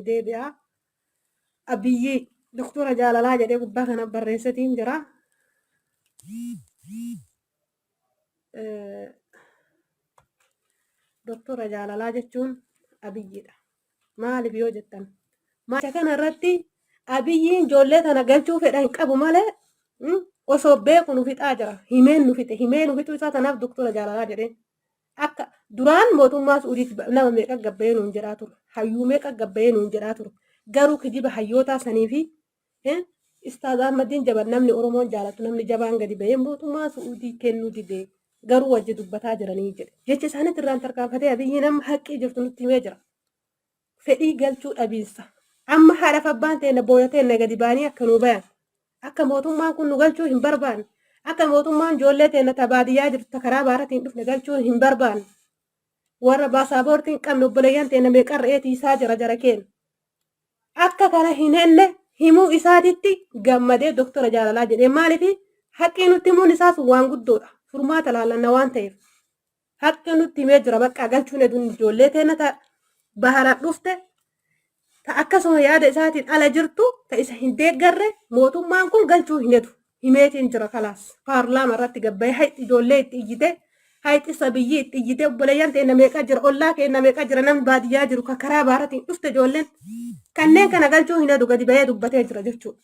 ni deebi'a. Abiyyi doktora Jaalalaa jedhee gubbaa kana barreessatiin jira. Doktora Jaalalaa jechuun Abiyyiidha. Maaliif yoo jettan? Macha kana irratti Abiyyiin ijoollee tana galchuu fedha hin qabu malee osoo beeku nu fixaa jira. Himeen nu fixe. Himee nu fixuu isaa tanaaf doktora Jaalalaa jedheen. Akka duraan mootummaa Suudiitti nama meeqa gabbayee nuun jedhaa ture. Hayyuu meeqa gabbayee nuun jedhaa ture. Garuu kijiba hayyootaa sanii fi Ustaaz Ahmadiin jaban namni Oromoon jaalatu namni jabaan gadi bahee mootummaa Suudii kennuu didee garuu wajji dubbataa jiranii jedhe. Jecha isaaniitti irraan tarkaanfatee Abiyyi nama haqqii jirtu nutti himee jira. Fedhii galchuu dhabiinsa. Amma haadhaaf abbaan teenya booyateen gadi baanii akka nu bayan. Akka mootummaan kun nu galchuu hin barbaanne. Akka mootummaan ijoollee teenya tabaadiyyaa jirtu karaa baaratiin dhufne galchuu hin barbaanne. Warra baasaaboortiin qabne obboleeyyan teenya meeqarra eetiisaa jara keenya. Akka kana hin henne himuu isaatitti gammadee doktora Jaalalaa jedhee maaliif haqqii nutti himuun isaas waan guddoodha. Furmaata laallanna waan ta'eef. Haqqii nutti himee jira bakka galchuun hedduun ijoollee teenya ta'a. Baharaan dhufte ta akkasuma yaada isaatiin ala jirtu ta isa hin deeggarre mootummaan kun galchuu hin hedu himeetiin jira kalaas paarlaama irratti gabbayee hayxi ijoollee itti iyyite hayxi sabiyyii itti iyyite obboleeyyan teenya meeqa jira ollaa keenya meeqa jira namni baadiyyaa jiru ka karaa baaratiin dhufte ijoolleen kanneen kana galchuu hin hedu gadi bahee dubbatee jira jechuudha.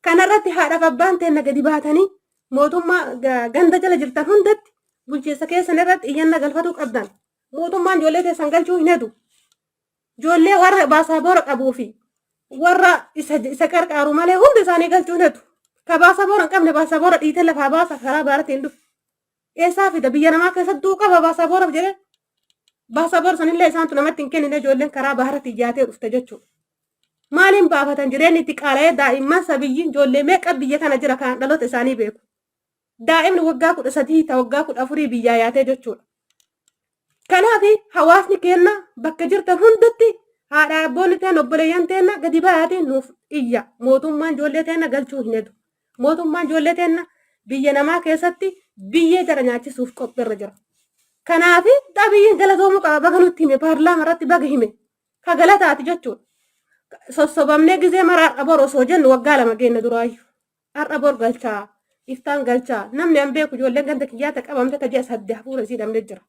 Kanarratti haadhaaf abbaan teenya gadi baatanii mootummaa ganda jala jirtan hundatti bulchiinsa keessan irratti iyyanna galfatuu qabdan mootummaan ijoollee teessan galchuu hin hedu. Ijoollee warra baasaboora qabuu fi warra isa qarqaaru malee hundi isaanii galchuu hin hedu. Ka baasaboora hin qabne baasaboora dhiitee lafaa baasa karaa baaratiin dhufu. Eessaa fida biyya namaa keessattuu qaba baasabooraaf jedhee. Baasaboora sanillee isaantu namatti hin kennine ijoolleen karaa baaraatti ijjaatee dhufte jechuudha. Maaliin baafatan jireenyi itti qaala'ee daa'imman sabiyyiin ijoollee meeqa biyya kana jira kan dhaloota isaanii beeku. Daa'imni waggaa 13 ta waggaa 14 biyyaa yaatee jechuudha. Kanaaf hawaasni keenya bakka jirtan hundatti haadha abboonni teenya obboleeyyan teenya gadi ba'aatiin nuuf iyya mootummaan ijoollee teenya galchuu hin hedu. Mootummaan ijoollee teenya biyya namaa keessatti biyyee jara nyaachisuuf qophiirra jira. Kanaaf Abiyyiin galatoomuu qaba baga nutti hime paarlaama irratti baga hime ka galataati jechuudha. Sossobamnee gizee mara har'a bor osoo jennu waggaa 2 geenne duraayyuu. Har'a bor galchaa iftaan galchaa namni an beeku ijoolleen ganda kiyyaata qabamte ta ji'a 8 hafuura isii dhabnee jira.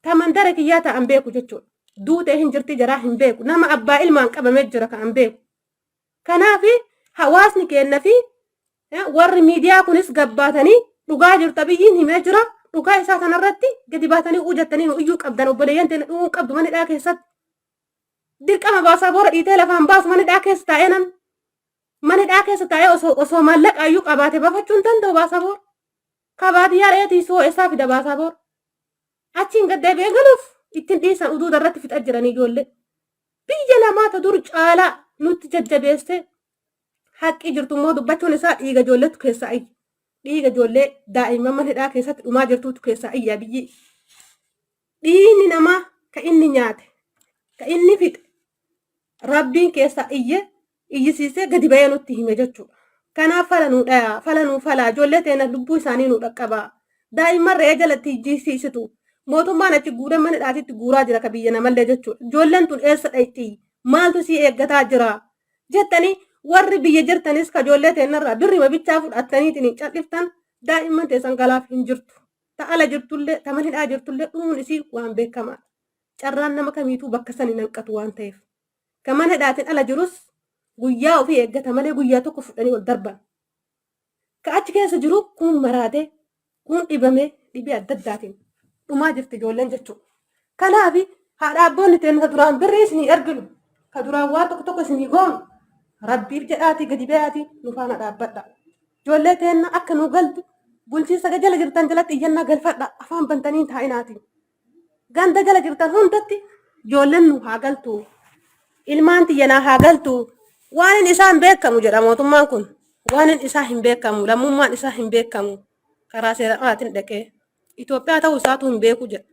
Kamandara kiyyaa ta'an beeku jechuudha. Duutee hin jirti jaraa hin beeku. Nama abbaa ilmaan qabamee jira kan beeku. Kanaaf hawaasni keenya fi warri miidiyaa kunis gabbaatanii dhugaa jirtu Abiyyiin himee jira. Dhugaa isaa kanarratti gadi baatanii ujattanii nu iyyuu qabdan obboleeyyan teenya dhuguu qabdu manidhaa keessatti. Dirqama baasaboora dhiitee lafaan baasu manidhaa keessa taa'ee namni. Manidhaa keessa taa'ee osoo maallaqa iyyuu qabaate baafachuu hin danda'u baasaboora. Kabaadiyyaa dheetiisoo eessaa fida baasaboora. Achiin gad deebi'ee galuuf ittiin dhiisan uduuda irratti fixaa jiranii ijoollee. Biyya lamaata dur caalaa nutti jajjabeessee haqqii jirtu immoo dubbachuun isaa dhiiga ijoolleetu keessaa ayya. Dhiiga ijoollee daa'imman manhidhaa keessatti dhumaa jirtuutu keessaa ayyaa biyyi. Dhiigni namaa ka inni nyaate ka inni fixe rabbiin keessaa iyyisiisee gadi bahee nutti hime jechuudha. Kanaaf fala nuu dhayaa fala nuu falaa ijoollee teenya lubbuu isaanii nuu dhaqqabaa. Daa'imman re'ee jalatti ijjiisiisitu. Mootummaan achi guuree mana dhaatitti guuraa jira ka biyya namallee jechuudha. Ijoolleen tun eessa dhayxii? Maaltu sii eeggataa jira? Jettanii warri biyya jirtanis ka ijoollee teenyarraa birrima bichaa fudhattaniitiin cal'iftan daa'imman teessan galaaf hin jirtu. Ta ala jirtullee ta manhidhaa jirtullee dhumuun isii waan beekamaadha. Carraan nama kamiituu bakka san hin hanqatu waan ta'eef. Ka manhidhaatiin ala jirus guyyaa ofii eeggata malee guyyaa tokko fudhanii ol darban. Ka achi keessa jiru kun maraatee kun dhibamee dhibee adda addaatiin. Dhumaa jirti ijoolleen jechuudha. Kanaaf haadha abboonni teenya ka duraan birrii isinii erginu ka duraan waa tokko isinii goonu rabbiif jedhaatii gadi ba'aatii nu faana dhaabbadha. Ijoollee teenya akka nu galtu bulchiinsa jala jirtan jalatti iyyannaa galfadha afaan bantanii taa'inaatiin. Ganda jala jirtan hundatti ijoolleen nu haa galtu. Ilmaan tiyyanaa haa galtu. Waan inni isaa hin beekamu jedha mootummaan kun. Waan inni isaa hin beekamu lammummaan isaa hin beekamu karaa seeraatiin dhaqee. Itoophiyaa ta'uu isaatu hin beeku jedha.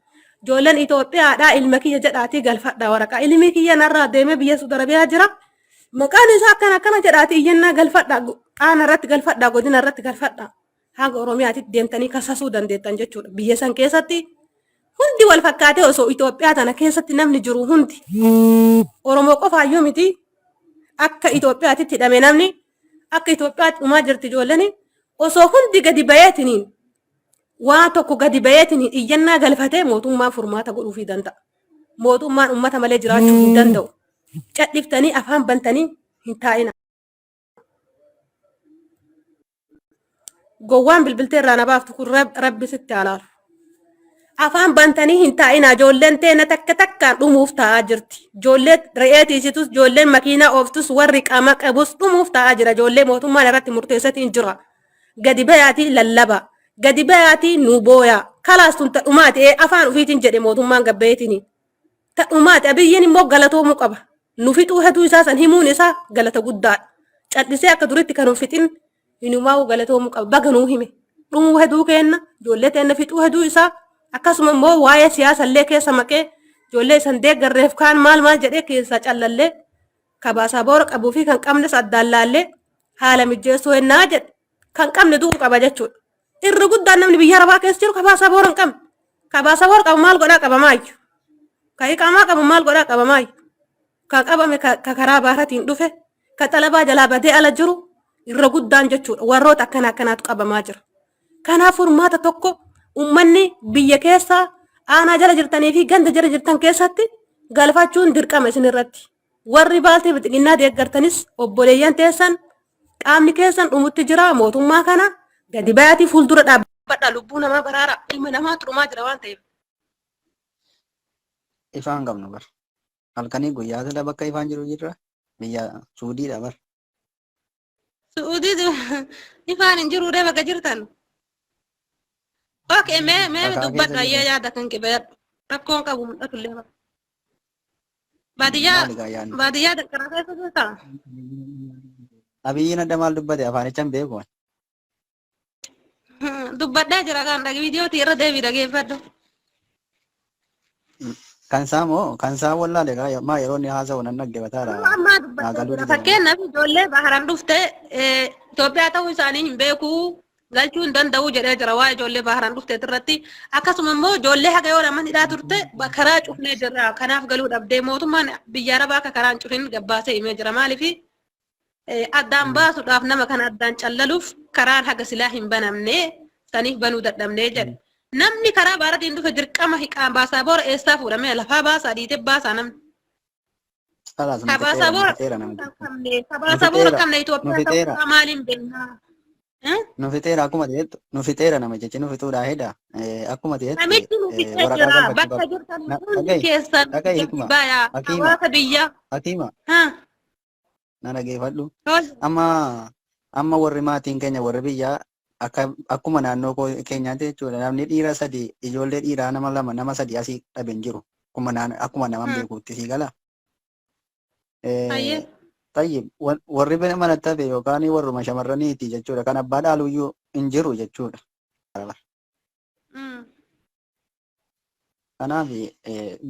Ijoolleen Itoophiyaadhaa ilma kiyya jedhaatii galfadha waraqaa. Ilmi kiyya narraa deemee biyya Suudi Arabiyaa jira. Maqaan isaa akkana jedhaatii iyyannaa galfadha. Qaana irratti galfadha godina irratti galfadha. Hanga Oromiyaatitti deemtanii kasasuu dandeettan jechuudha. Biyya san keessatti hundi wal fakkaatee osoo Itoophiyaa tana keessatti namni jiru hundi Oromoo qofaayyuu miti akka Itoophiyaatitti hidhame namni akka Itoophiyaatti dhumaa jirti ijoolleen osoo hundi gadi bayeetiniin waa tokko gadi bayeetiniin iyyannaa galfatee mootummaa furmaata godhuufii danda'a. Mootummaan uummata malee jiraachuu hin danda'u. Cadhiftanii afaan bantanii hin taa'ina. Gowwaan bilbiltee irraa na baaftu kun rabbi sitti alaalu. Afaan bantanii hin taa'ina. Ijoolleen teena takka takkaan dhumuuf taa'aa jirti. Ijoollee re'ee tiisitus, ijoolleen makiinaa ooftus, warri qaama qabus dhumuuf taa'aa jira. Ijoollee mootummaan irratti murteessatiin jira. Gadi bayaatii lallaba. Gadi bayaatii nu booyaa. Kalaas tun ta'umaati afaan ufiitiin jedhe mootummaan gabbeetiin. Ta'umaati abiyyiin immoo galatoomuu qaba. Nu fixuu hedduu isaa san himuun isaa galata guddaadha. Callisee akka duritti kan fixin hinumaa galatoomuu qaba. Baga nuu hime. Dhumuu hedduu kenna. Ijoollee teena fixuu hedduu isaa akkasuma immoo waa'ee siyaasallee keessa maqee ijoollee san deeggarreef kaan maal jedhee keessa callallee kabaasaa boora qabuu fi kan qabnes addaan laallee haala mijeessuu hennaa jedhe kan qabne du'uu qaba jechuudha. Irri guddaan namni biyya arabaa keessa jiru kabaasaa boora hin qabne. Kabaasaa boora qabu maal godhaa qabamaayyu. Ka iqaamaa qabu maal godhaa qabamaayyu. Ka qabame ka karaa baaratiin dhufe ka xalabaa jalaa badee ala jiru irra guddaan jechuudha. Warroota akkanaatu qabamaa jira. Kanaaf furmaata tokko ummanni biyya keessa aanaa jala jirtanii fi ganda jala jirtan keessatti galfachuun dirqama isin irratti. Warri baaltee bixiqinnaa deeggartanis obboleeyyan teessan qaamni keessan dhumutti jira mootummaa kana gadi bayaatii fuuldura dhaabbadha lubbuu namaa baraara ilma namaa turumaa jira waan ta'eef. Ifaan qabnu bar. Halkanii guyyaa sila bakka ifaan jiru jirra. Biyya Suudiidha bar. Suudii ifaan hin jiruu bakka jirtan. Oke, me dubbadhu ayyaa yaada kan kibadhu. Rakkoon qabu mul'atu illee bara. Baadiyyaa daqqaraa keessa jirta. Abiyyiin adda maal dubbate afaanichaan beeku. Dubbadhaa jira kan viidiyootii irra deebii dhageeffadhu. Kan isaa wallaale maa yeroo inni haasa'u nan dhaggeeffataadha. Ammaa dubbadhaa fakkeenyaaf ijoollee baharaan dhufte Itoophiyaa ta'uu isaanii hin beeku. Galchuu hin danda'u jedhee jira waa ijoollee baharaan dhufte irratti akkasuma immoo ijoollee haga yoo nama hidhaa turte karaa cufnee jirra kanaaf galuu dhabdee mootummaan biyya arabaa akka karaan cufin gabbaasee himee jira maaliif addaan baasuudhaaf nama kana addaan callaluuf karaan haga silaa hin banamne saniif banuu dadhabnee jedhe namni karaa baaratiin dhufe dirqama hiqaan baasaa boora eessaa fuudhamee lafaa baasaa dhiitee baasaa namni. Kabaasaa boora qabne Itoophiyaa ta'uu maaliin beeknaa? Nufiteera akkuma ta'etti nufiteera nama jechi nufituudha hedha akkuma ta'etti namichi nufitee jira bakka jirtan hundi keessan bayaa hawaasa biyya hakiima na dhageeffadhu amma warri maatiin keenya warri biyyaa akkuma naannoo keenyaatti jechuudha namni dhiira sadi ijoollee dhiiraa nama lama nama sadi asii dhaben jiru akkuma nama beekuutti sii gala. Tayyib warri mana tafe yookaan warruma shamarraniiti jechuudha kan abbaa dhaaluyyuu hin jiru jechuudha. Kanaaf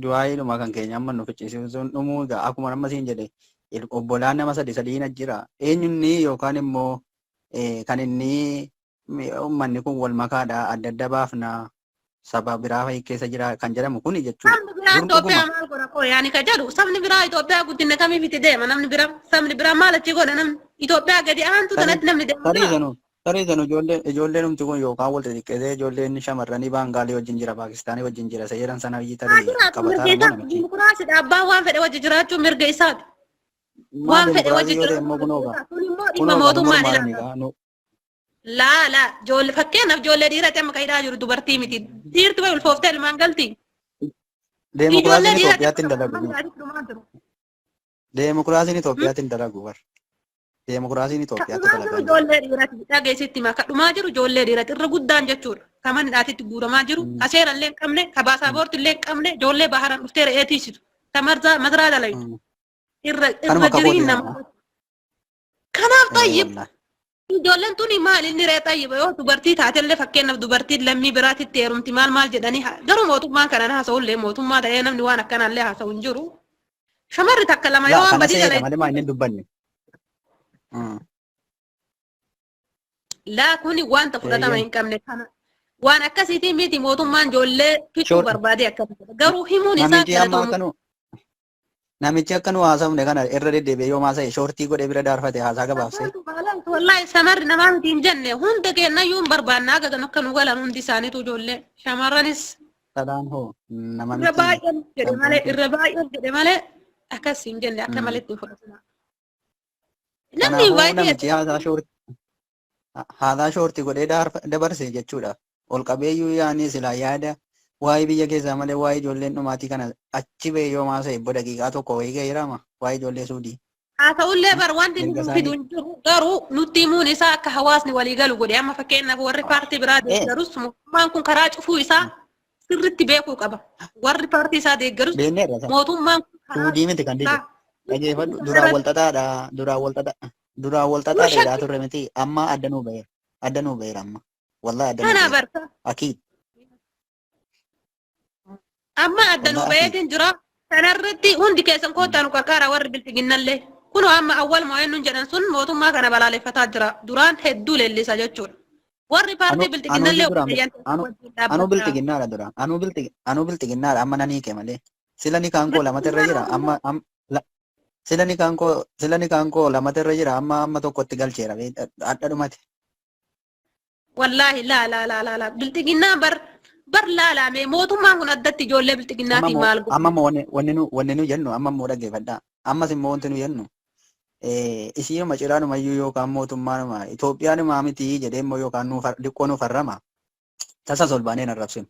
du'aayiidhuma kan keenya amma nu ficcisiisuun dhumuu akkuma nama siin jedhe obbolaan nama sadii jira eenyunni yookaan immoo kan inni uummanni kun wal makaadha adda adda baafna saba biraa keessa jira kan jedhamu kun jechuudha. Sabni biraa Itoophiyaa maal godha koo yaani ka jedhu sabni biraa Itoophiyaa guddinne kamiif itti deema namni biraa sabni biraa maal achi godha namni Itoophiyaa gadi aantu kanatti namni deema. Tariisanu ijoolleen humti kun yookaan wal xixiqqeessee ijoolleen shamarranii Baangaalii wajjin jira Paakistaanii wajjin jira seeran sana biyyi tarii qabataa dimokiraasiidha abbaan waan fedhe wajji jiraachuu mirga isaati. Waan fedhe wajji jiraachuu kun immoo dhimma mootummaadha. La ijoollee fakkeenyaaf ijoollee dhiiratti amma hidhaa jiru dubartii miti dhiirti way ulfooftee ilmaan galti. Deemokiraasiin Itoophiyaatti hin dalagu. Deemokiraasiin Itoophiyaatti hin dalagu bar. Deemokiraasiin Itoophiyaatti dalagu. Ijoollee dhiiratti dhageessitti makadhumaa jiru ijoollee dhiiratti irra guddaan jechuudha. Kaman hidhaatitti guuramaa jiru aseera illee hin qabne kabaasaa boorti illee hin qabne ijoollee baharaan dhuftee re'ee tiisitu. Tamarza madraa dalagu. Irra jiriin nama. Kanaaf tayyib. Ijoolleen tuni maal inni reeta yoo dubartii taatellee fakkeenyaaf dubartiin lammii biraatitti heerumti maal jedhanii garuu mootummaan kana haasa'ullee mootummaa ta'ee namni waan akkanallee haasa'u hin jiru. Shamarri takka lama yoo waan badii jala malee inni dubbanne. Laa kuni wanta fudhatama hin qabne kana waan akkasiitii miti mootummaan ijoollee fixuu Short barbaade akkasuma garuu himuun isaa namichi amma galatoomuu akkanu namichi akkanu haasa'u kana irra deddeebi'ee yoo maasa'e shoortii godhee bira daarfate haasaa gabaabsee. wallahi shamarri namaa miti hin jenne hunda kennayyuu hin barbaannaa gagan akka nu galan hundi isaaniitu ijoollee shamarranis Salaan hoo nama irra miti baay'een jedhe malee dhabduu. irra baay'een jedhe malee akkas hin jenne akka malee ittiin fudhatama. Namni Kanaafuu baay'ee namichi haasaa shoortii godhee dabarse jechuudha. Ol qabeeyyuu yaanii silaa yaada waa'ee biyya keessaa malee waa'ee ijoolleen dhumaatii kana achi ba'e yoo maasa'e ibbo daqiiqaa tokko wayii ga'eerama waa'ee ijoollee suudii. haa ta'ullee bar wanti Erga nu isaanii fidu hin jiru garuu nutti himuun isaa akka hawaasni walii galu godhe amma fakkeenyaaf warri paartii biraa ee deeggarus mootummaan kun karaa cufuu isaa sirritti beekuu qaba. Warri paartii isaa deeggarus beekneerra sana mootummaan kun karaa suudii miti kan dide. Dhageeffadhu duraan irratti wal xaxaadha duraan wal xaxaadha jedhaa turre miti amma adda nuu ba'eera amma wallahi adda nuu kana ba'eera barta akiid amma adda nu wallahi akiid bayeetiin jira kanarratti hundi keessan koottaa nu qarqaara warri bilchiginnallee kun amma awwal moo'ennuun jedhan sun mootummaa kana balaaleffataa jira duraan hedduu leellisa jechuudha. Warri paartii anu bilchiginnallee duraan obboleeyyan anu wajjin anu dhaabbata. bilxiginnaadha duraan anu bilxiginnaadha amma nan hiike malee sila ni kaankoo lamata irra jira amma sila ni kaankoo lamata irra jira amma tokkotti galcheera adda dhumate Wallahi la bilchiginnaa bar laalame mootummaan kun addatti ijoollee amma bilchiginnaatiin moo maal godhu. amma moo wanni nu jennu amma moo dhaggeeffadhaa ammas immoo wanti nu jennu isiinuma ciraanumayyuu yookaan mootummaanuma Itoophiyaanuma miti jedhee immoo yookaan dhiqqoo nu farrama tasa solbaanee nan rabsinu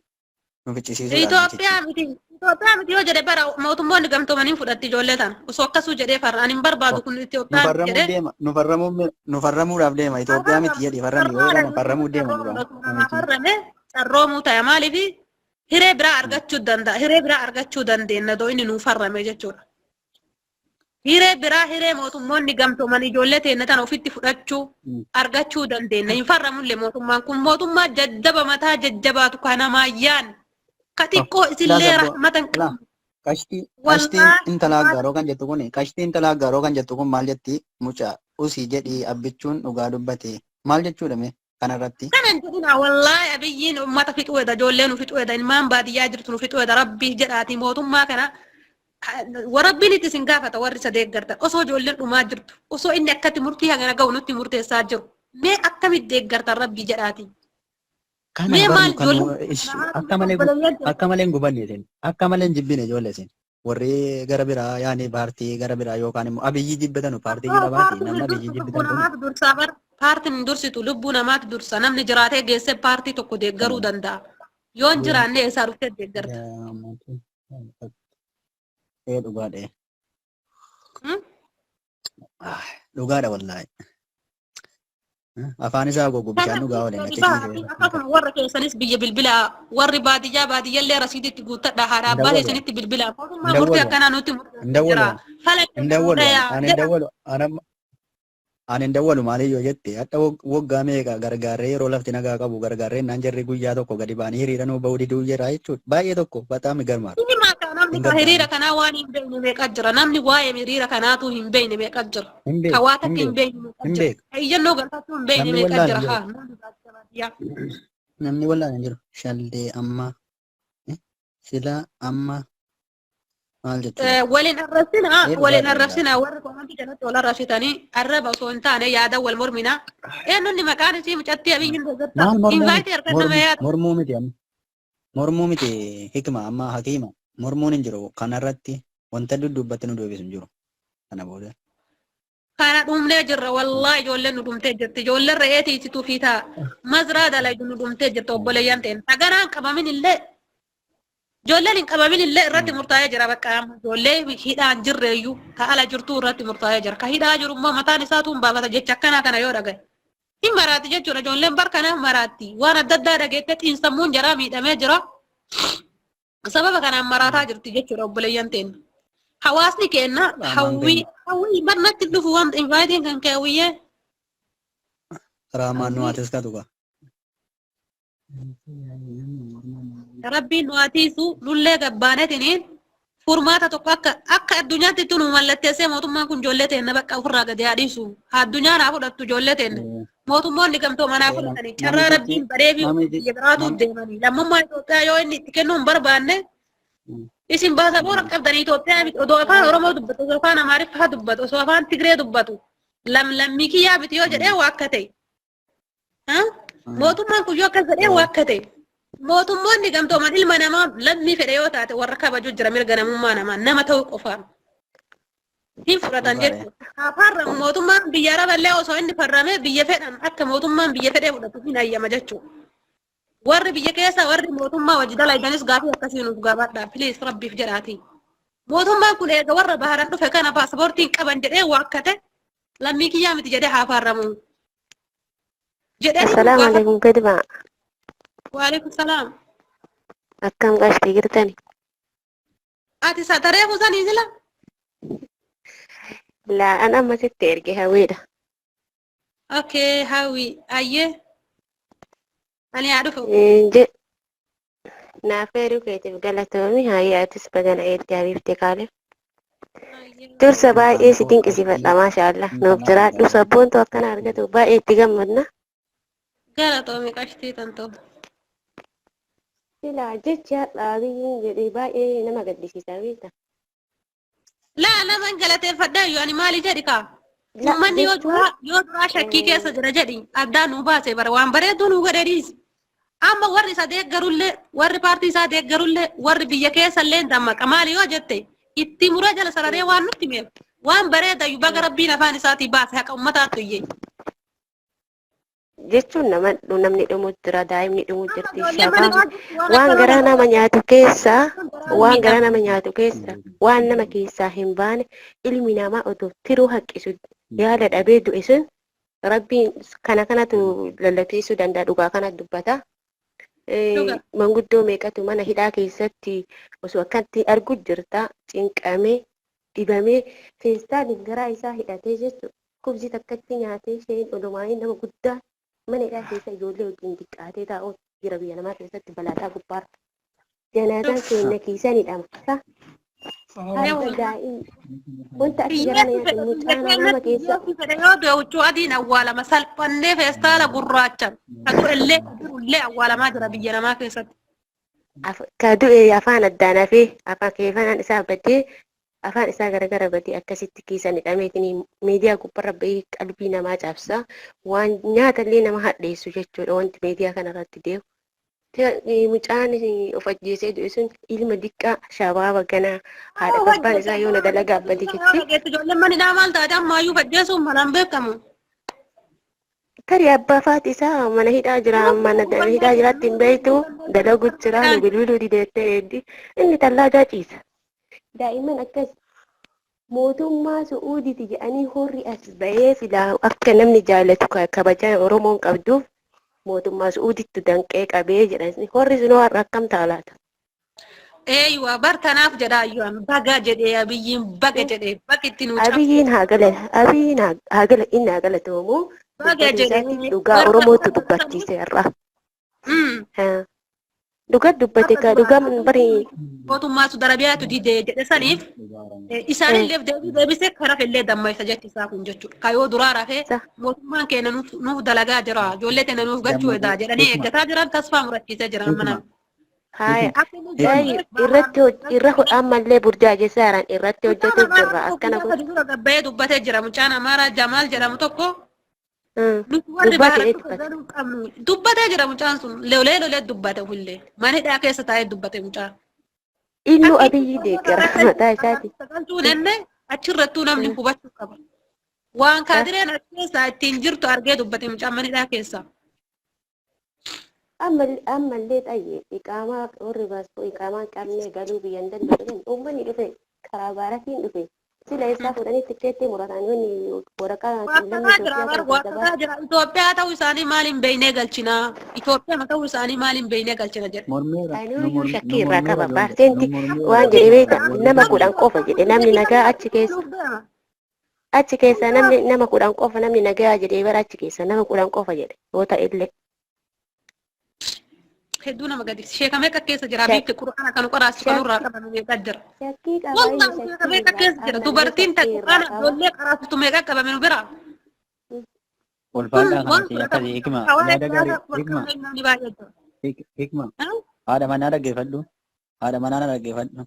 nu ficcisiisuudhaaf namichichi. Itoophiyaa miti yoo jedhe bara mootummoonni gamtoomanii fudhatti ijoollee tana osoo akkasuu jedhee farra ani hin barbaadu kun Nu Itoophiyaa miti farramuuf jedhee deema nu farramuudhaaf deema Itoophiyaa miti jedhi farrami yoo kana farramuuf deema duraan namichi. farrame carroomuu ta'a maaliif hiree biraa argachuu danda'a hiree biraa argachuu dandeenya doo inni nuu farrame jechuudha. Hiree mootummoonni gamtooman ijoollee teenya tana ofitti fudhachuu argachuu dandeenya hin farramullee mootummaan kun mootummaa jajjaba mataa jajjabaatu kana maayyaan ka xiqqoo isillee rahmata hin La qabne. qashtiin Wallahi intala aggaaroo kan jettu kun qashtii intala aggaaroo kan jettu kun maal jetti mucaa usii jedhii abbichuun dhugaa dubbate maal jechuudha mee kanarratti. kanan jedhina wallahi abiyyiin ummata fixuu eda ijoollee nu fixuu eda ilmaan baadiyyaa jirtu nu fixuu eda rabbii jedhaati mootummaa kana warabbiin itti sin gaafata warri isa deeggartan osoo ijoolleen dhumaa jirtu osoo inni akkatti murtii hagana ga'u nutti murteessaa jiru mee akkamitti deeggartan rabbii jedhaati. Kana Mee maal barnu ijoollee akka malee hin gubanne isin akka malee hin jibbine ijoollee isin warri gara biraa yaani paartii gara biraa yookaan immoo abiyyi jibbitanu paartii jira baati namni abiyyi jibbitan kun paartiin hin dursitu lubbuu namaatti dursa namni jiraatee geessee paartii tokko deeggaruu danda'a yoo hin jiraanne eessaa dhuftee deeggarta. dhugaadha dhugaadha wallaahi afaan isaa gogu bishaan dhugaa oole akkasuma warra keessanis biyya bilbilaa warri baadiyyaallee rasiiditti guuttadha haadha abbaa keessanitti bilbilaa mootummaa murtii akkanaa nutti ani hin dawwalu maaliif yoo jette hadha waggaa meeqa gargaarree yeroo lafti nagaa qabu gargaarree naan jarri guyyaa tokko gadi baanii hiriiranuu bahuu diduu jira jechuudha baay'ee tokko bataami garmaatu. Namni hiriira kanaa waan hin beekne meeqa jira namni waa'ee hiriira kanaatu hin beekne meeqa jira ka waa takka hin beekne meeqa jira iyyannoo galfachuu hin beekne meeqa jira namni wallaan hin jiru shallee amma sila amma maal jechuudha. waliin arrabsina warri komantii jalatti wal arrabsitanii arraba osoo hin taane yaada wal mormina eenyuun maqaan isii mucattii abiyyiin maal invaayitii argannama yaada mormuu miti hikma amma hakiima mormuun hin jiru kanarratti wanta duddubbatti nu deebisu hin jiru kana booda. Kana dhumnee jirra wallahi ijoolleen nu dhumtee jirti ijoolleen re'ee tiisituu fi ta'a mazraa dalagu nu dhumtee jirti obboleeyyan ta'en dhaganaan qabamin illee ijoolleen hin qabamin illee irratti murtaa'ee jira bakka ijoollee hidhaan jirreeyyuu ka ala jirtuu irratti murtaa'ee jira ka hidhaa jiru immoo mataan isaatu hin baafata jecha akkanaa kana yoo dhagaye hin maraatti jechuudha ijoolleen barkanaaf maraatti waan adda addaa dhageettee xiinsammuun jaraa miidhamee jira sababa kanaan maraataa jirti jechuudha obboleeyyan ta'en. Hawaasni kenna hawwii barnatti dhufu wanta invaayitiin kan kaawwiyyee. Raamaan nuwaatis ka tuqa. Rabbiin nuwaatiisu nullee gabbaaneetiniin furmaata tokko akka addunyaatti itti nu mallatteessee mootummaan kun ijoollee teenna bakka ofirraa gadi haadhiisu. Addunyaa naa fudhattu ijoollee teenna. mootummoonni gamtoo manaa fudhatanii carraa rabbiin bareebii biyya biraatu deemanii lammummaa Itoophiyaa yoo inni itti kennuu hin barbaanne isin baasaboora qabdanii Itoophiyaa odoo afaan Oromoo dubbatu osoo afaan Amaariffaa dubbatu osoo afaan Tigree dubbatu lammii kiyyaa miti yoo jedhee waa akka ta'e mootummaan kun yoo akkas jedhee waa akka ta'e mootummoonni gamtooman ilma namaa lammii fedhe yoo taate warra kabajuu jira mirga namummaa namaa nama ta'uu qofaan hin fudhatan jechuudha. Afaarra mootummaan biyya raballee osoo inni farramee biyya fedhan akka mootummaan biyya fedhee fudhatu hin ayyama jechuudha. Warri biyya keessa warri mootummaa wajji dalaydanis gaafii akkasii nuuf gaafadha. Please rabbiif jedhaati. Mootummaan kun eega warra baharan dhufe kana paaspoortiin qaban jedhee waa akka ta'e lammii kiyyaa miti jedhee haa farramu. Assalamu alaikum kadima. Wa alaikum salam. Akkam gashtii jirtani? Ati sataree kusanii sila? La an amma sitti erge hawwiidha. Okay, hawi ayyee. Ani yaa dhufu. Naafeeruu keetiif galatoomi hayyaatis bagana eetti habiibte kaaleef. Dursa baay'ee si dinqisiifadha maashaallah. Nuuf jiraadhu sabboontu akkana argatu baay'ee itti gammadna. Galatoomi qashtii tantoo. Silaa jecha dhaabiyyiin jedhee baay'ee nama gaddisiisa beekta. Laa nama galateeffadhaa yoo ani maali jedhi kaa? Uummanni yoo duraa shakkii keessa jira jedhi addaan nu baase bara waan bareedduu nu godhe dhiisi. Amma warri isa deeggarullee warri paartii isaa deeggarullee warri biyya keessa illee dammaqa maali yoo jette itti mura jala sararee waan nutti meefu waan bareedayyuu baga rabbiin afaan isaatii baase haqa uummataattu iyyee. Jechuun namni dhumu jira daa'imni dhumu jirti shabaa waan garaa nama nyaatu keessa waan nama keessaa hin baane ilmi namaa otoo tiruu haqqisu yaada dhabee du'e sun rabbiin kanatu lallafiisuu danda'a dhugaa kana dubbata. Manguddoo meeqatu mana hidhaa keessatti osoo akkatti argu jirta cinqamee dhibamee feestaaliin garaa isaa hidhatee jechuudha. Kubsi takkatti nyaatee isheen olumaanii nama guddaa mana hidhaa keessa ijoollee wajjin diqqaatee taa'uu jira biyya namaa keessatti balaataa gubbaarra. Janaazaan keenya kiisanii dhamsa. Harka daa'im wanta akka garana nyaatan mucaan nama keessa. Yoo dawchuu adiin awwaalama salphannee feestaala gurraachan kadu illee awwaalamaa jira biyya namaa keessatti. Ka du'e afaan addaan hafee afaan keeffanaan isaa badee afaan isaa garagara badee akkasitti kiisanii dhameetiin miidiyaa gubbarra bahee qalbii namaa cabsaa waan nyaatallee nama hadheessu jechuudha wanti miidiyaa kanarratti deemu. Mucaan of ajjeesee du'e sun ilma diqqaa shabaaba ganaa haadha abbaan isaa yoo na dalagaa abbati jetti. Ijoolleen manidhaa maal taate ammaayyuu ajjeesuun malaan beekamu. Tarii abbaa faati isaa mana hidhaa jira mana hidhaa jiraatti hin beektu dalagu jira nu bilbiluu dideettee eeddi inni tallaadaa ciisa. Daa'imman akkas mootummaa su'uuditi jedhanii horri as bahee filaa akka namni jaallatu kabajaa Oromoon qabduuf mootummaa su'uudittu danqee qabee jedhan horri sunoo har'a akkam taalaata. Eeywa bartanaaf jedhaayyuun baga jedhee abiyyiin baga jedhee bakki itti nu Abiyyiin inni haa galatoomu. Baga jedhee dhugaa Oromootu dubbachiise har'a. Dhugaa dubbate ka dhugaa barii. Mootummaa su darabiyaatu didee jedhe saniif isaanillee deebisee karaa illee dammaysa jechi isaa kun jechuudha. Kayoo duraa rafee mootummaan keenya nuuf dalagaa jira ijoollee keenya nuuf gachuu edaa jedhanii eeggataa jiran tasfaa murachiisee jiran mana. Irra ammallee burjaajessaa jiran irratti hojjetu jirra akkana kun. Gabbayee dubbatee jira mucaan Amaaraa Jamaal jedhamu tokko. Dubbatee jira mucaan sun lolee dubbate hullee mana hidhaa keessa taa'ee dubbate mucaan. Illu abiyyi deeggara mataa isaati. Achirrattuu namni hubachuu qaba. Waan kaadireen achi keessaa ittiin jirtu argee dubbate mucaan mana hidhaa keessa. Ammallee xayyee iqaamaa warri baasuu iqaamaan qabnee galuu biyyan danda'u uummanni dhufe karaa baaratiin dhufe. Sila isaa fudhanii tikkeetti muratan yoonni waraqaa Itoophiyaa ta'uu isaanii maaliin beeynee galchina Itoophiyaa ta'uu isaanii maaliin beeynee galchina jedhe. Anuuyyuu shakkii irraa qaba paarteenti waan jedhe beekta nama 10 qofa jedhe namni nagaa achi keessa namni nama 10 qofa namni nagaa jedhee bara achi keessa nama 10 qofa jedhe yoo ta'ellee. Hedduu nama gadi sheekamee akka keessa jira biifti quraana kan qoraasi kan irraa qabame meeqa jira. Sheekamee akka keessa jira dubartiin takka quraana ijoollee qaraasitu meeqa qabame nu bira. ulfaadhaa Waan kanatti fudhatamu akkasii hikma hawaa yaada gaarii gaafa hikma walqabnee namni baay'atu. hikma haadha manaa dhaggeeffadhu haadha manaa na dhaggeeffadhu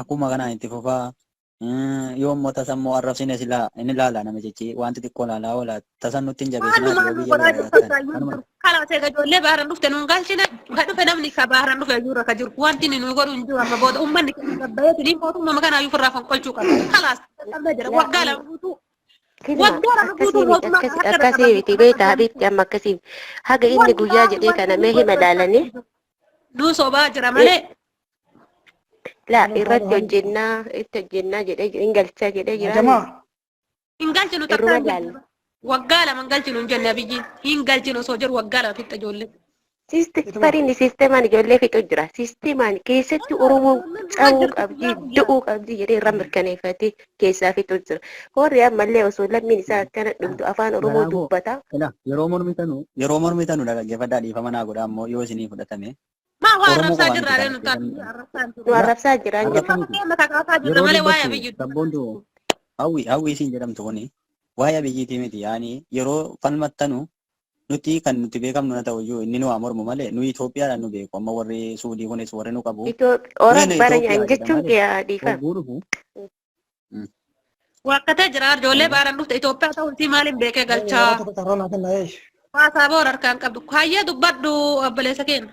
akkuma kanaan itti fufaa yoo immoo tasan immoo arrabsine silaa inni laala namichichi wanti xiqqoo laalaa oola tasan nutti hin jabeessinaati yoo Maalummaa biyya godhaa biraa jirtu jiraattan akkaayyuu kanuma jiru. Karaa ta'e ijoollee baaraan dhufte nuun galchine ka dhufe namni ka baaraan dhufe jiru ka jiru wanti nu godhu hin jiru amma booda uummanni keenya gabbayeetiin mootummaa kanaayyuu ofirraa fonqolchuu qaba. Kalaas qabnee jira Laa waggaa amma lama guutuu kilma waggaa lama guutuu akkasii miti mootummaa kana harka irra akkasii qabanne miti kana beektaa qabanii habiibti amma akkasii haga inni wanti guyyaa taatu jedhee wanti kana inni mee hima godhu laalanii nuu sobaa jira malee laa irratti hojjennaa jedhee hin galchaa jedhee jiraani Jamaa, hin galchinu takka irruma hin laalla. galchinu. Waggaa lama hin galchinu hin jenne biyyiin hin galchinu osoo jiru waggaa lama fixa ijoollee. Bariin siisteemaan ijoollee fixu jira. Siisteemaan keessatti Oromoon cabuu qabdi, du'uu qabdi jedhee irra mirkaneeffatee keessaa fixu jira. Warri ammallee osoo lammiin isaa akkana dhumtu afaan Oromoo Kanaafuu dubbata. yeroo mormitanu dhaggeeffadhaa dhiifama naa godhaa immoo yoo isinii fudhatame Maa waa Oromoo arrabsaa qofaan jirra itti ree nuti taasifamu. arrabsaa hin Nu jiru. arrabsaa jiraan jedhu. Arrabsa miti. Keenya kakaasaa jirra Yeroo malee waa'ee dubbattu abiyyi sabboontu hawwii isiin jedhamtu kuni waa'ee abiyyiitii miti yaani yeroo falmattanu nuti kan nuti beekamnu na ta'u iyyuu inni nu waa mormu malee nu Itoophiyaadhaan nu beeku amma warri Suudii kunis warri nu qabu Oromoo Nuyi bara Itoophiyaa nyaan jechuun jedha malee kee dhiifama. hogguu dhufu Wakkatee jira ijoollee baaraan dhufte Itoophiyaa ta'uu isii maaliin beekee galchaa waasaa boora harkaan qabdu. Hayyee dubbadhu obboleessa keenya.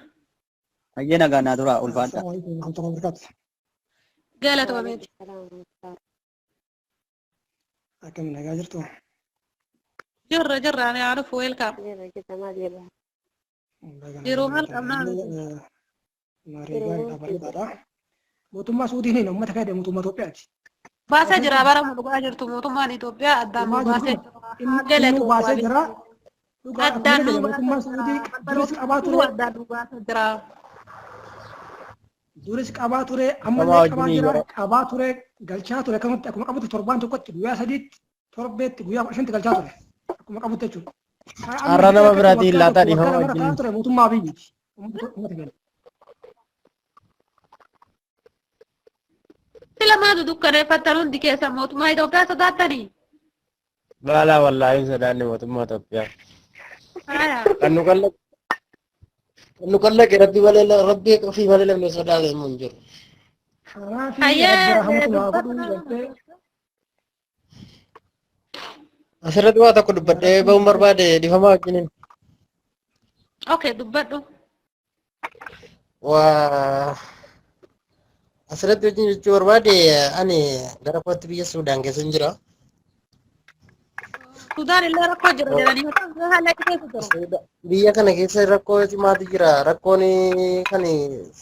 hayyee nagaa naa tura ulfaadha. Galatoomee. Akkam nagaa jirtu? Jirra ani aaruf weelkaam. Yeroo maal qabnaa? Marii gaariidha bareedaadha. Mootummaa Suudiin uummata fayyadamu mootummaa Itoophiyaati. Baasaa jira bara dhugaa jirtu mootummaan Itoophiyaa addaan nu baasee Inni nu baasee jira. addaan nu Mootummaan Suudii duris qabaa baasee ture. addaan nu baasee jira. Duris qabaa ture. Ammallee qabaa jira. Qabaa ture. Galchaa ture. Akkamatti akkuma qabutti torbaan tokkotti guyyaa sadiitti torbeetti guyyaa 15tti galchaa ture. Akkuma qabutti jechuudha. Har'a nama biraatiin laataa dhiifama wajjin. Ture mootummaa biyyiiti. Uummata keenya. Sila maatu dukkaneeffattan hundi keessa mootummaa Itoophiyaa sodaattanii? Laalaa wallaahi sodaanni mootummaa Itoophiyaa. Haya. Kan nu kallaqe rabbi malee rabbi ofii malee namni sodaate hin jiru. Asirratti waa tokko dubbadhee ba'uun barbaade dhiifamaa wajjiniin. Okay, dubbadhu. Waa asirratti wajjin jechuu barbaade ani gara kootti biyya Suudaan keessa jira. Sudaan illee rakkoo jira jedhanii haala keessa jiru. Biyya kana keessa rakkoo cimaatu jira. Rakkoon kan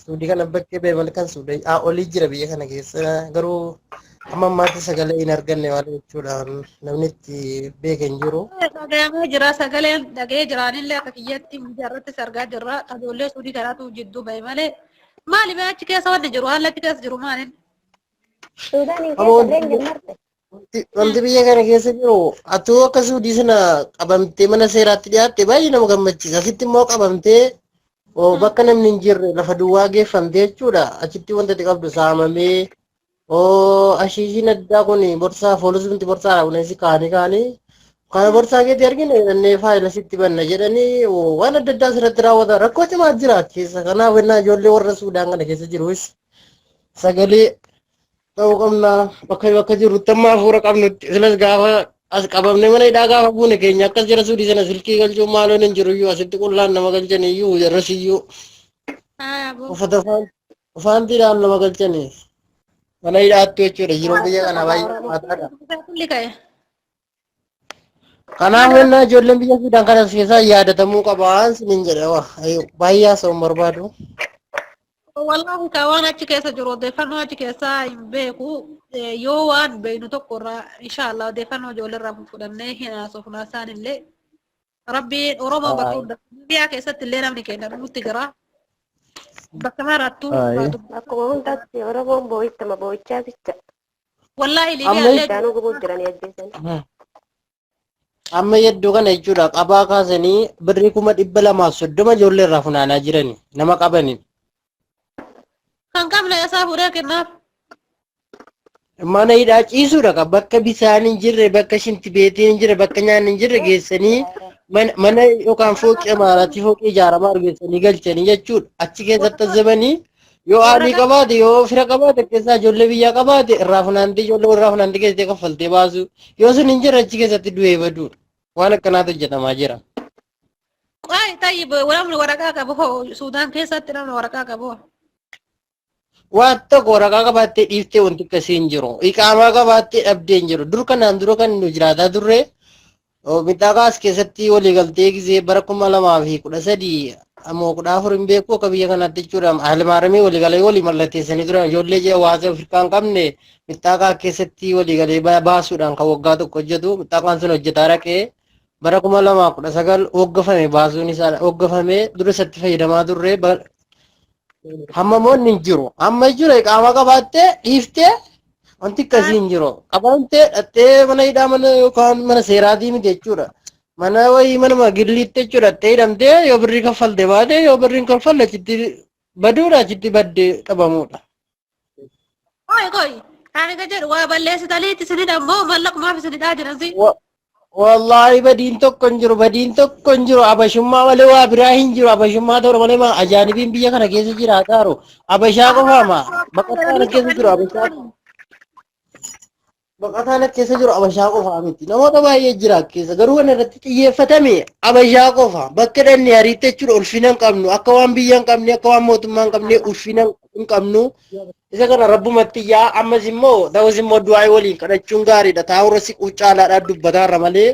Suudii kana bakkee beemal kan Suudii olii jira biyya kana keessa garuu amma ammaatti sagalee hin arganne waan jechuudha. Namni itti beeke hin jiru. Dhaga'amee jira sagaleen dhaga'ee jiraanillee akka kiyyatti miidiyaarrattis argaa jirra. Ijoollee Suudii kanaatu jidduu bahe malee maali bee achi keessa wanti jiru haala achi keessa jiru maaliin? Wanti biyya kana keessa jiru atuu akka Suudii sana qabamtee mana seeraatti dhiyaatte baay'ee nama gammachiisa. Asitti immoo qabamtee bakka namni hin jirre lafa duwwaa geeffamtee jechuudha. Achitti wanta itti qabdu saamamee ashiishiin addaa kun borsaa foolisuutti borsaa kunis kaanii kana borsaa keetti argine jedhannee faayila sitti banna jedhanii waan adda addaa asirratti raawwata. Rakkoo cimaa jira keessa. Kanaaf ennaa ijoollee warra Suudaan kana keessa jirus sagalee ta'uu qabna bakka jirrutti amma hafuura qabnutti silas gaafa as qabamne mana hidhaa gaafa buune keenya akkas jira Suudii sana silkii galchuun maaloon hin jiru iyyuu asitti qullaan nama galchan iyyuu jarras iyyuu uffata ufaantiidhaan nama galchanii mana hidhaattu jechuudha yeroo biyya kana baay'ee maataadha. Kanaaf ennaa ijoolleen biyya Suudaan kanas keessaa yaadatamuu qabaan sinin jedha baay'ee haasa'uun barbaadu. Wallahi waan achi keessa jiru odeeffannoo achi keessaa hin beeku yoo waan beeknu tokkorraa inshaallah odeeffannoo ijoolleerraa fudhannee hin haasofnaa isaanillee rabbiin Oromoo bakka hunda biyya keessatti illee namni keenya nutti jira. Bakka maraattuu Akkuma hundaatti Oromoon boo'ittama boo'ichaa bicha. wallahi Libiyaa illee Daanuu gubuu jiranii ajjeesan. Amma yedduu kana jechuudha qabaa kaasanii birrii 230 ijoollee irraa funaanaa jirani nama qabaniin. kan qabne isaa fuudhee kennaaf. Mana hidhaa ciisuudha bakka bisaan hin jirre bakka shinti beetiin hin jirre bakka nyaanni hin jirre geessanii mana yookaan fooqii amaaraatti fooqii ijaaramaa argeessanii galchanii jechuudha. Achi keessatti zamanii yoo haadhii qabaate yoo fira qabaate keessaa ijoollee biyyaa qabaate irraa funaantee ijoollee irraa funaantee keessatti kaffaltee baasu yoo sun hin jirre achi keessatti du'ee baduudha. Waan akkanaatu hojjetamaa jira. Qoy tayyib walaamni waraqaa qabu hoo Suudaan keessatti namni waraqaa qabu. Waan tokko waraqaa qabaattee dhiiftee wanti akkasii hin jiru. Iqaamaa qabaattee dhabdee hin jiru. Dur kanaan dura kan nu jiraataa turre midhaagaas keessatti waliigaltee gisee bara 2013 ammoo 14 hin beeku akka biyya kanatti jechuudha. Haalmaaramee waliigalee walii mallatteessanii turan ijoollee jee hawaasa Afrikaa hin qabne midhaagaa keessatti waliigalee baasuudhaan kan waggaa tokko hojjetu midhaagaan sun hojjetaa dhaqee bara 2019 hoggafame baasuun isaa hoggafamee dura isatti fayyadamaa turre hamma moonni hin jiru. Amma jechuudha iqaamaa qabaattee dhiiftee wanti akkasii hin jiru. Qabaamtee dhattee mana hidhaa mana yookaan mana seeraatii miti jechuudha. Mana wayii mana gilliitti jechuudha dhattee hidhamtee yoo birrii kaffalte baate yoo birrii hin kaffalle achitti baduudha achitti baddee qabamuudha. Qoy ani ka jedhu waa balleessitaniitti isinidha immoo mallaqmaaf isinidhaa jiransi. Wallahi badiin tokko hin jiru badiin tokko hin jiru abashummaa malee waa biraa hin jiru abashummaa ta'u malee ajaanibiin biyya kana keessa jiraataa jiru abashaa qofaama baqataan keessa jiru abashaa baqataan keessa jiru abashaa qofaa miti namoota baay'ee jira keessa garuu kan irratti xiyyeeffatame abashaa qofa bakka dhanni hariitti jechuudha ulfina hin qabnu akka waan biyya hin qabne akka waan mootummaa hin qabne ulfina hin qabnu isa kana rabbumatti yaa ammas immoo ta'us immoo du'aa waliin kadhachuun gaariidha taa'urra siquu caalaadhaan dubbataarra malee.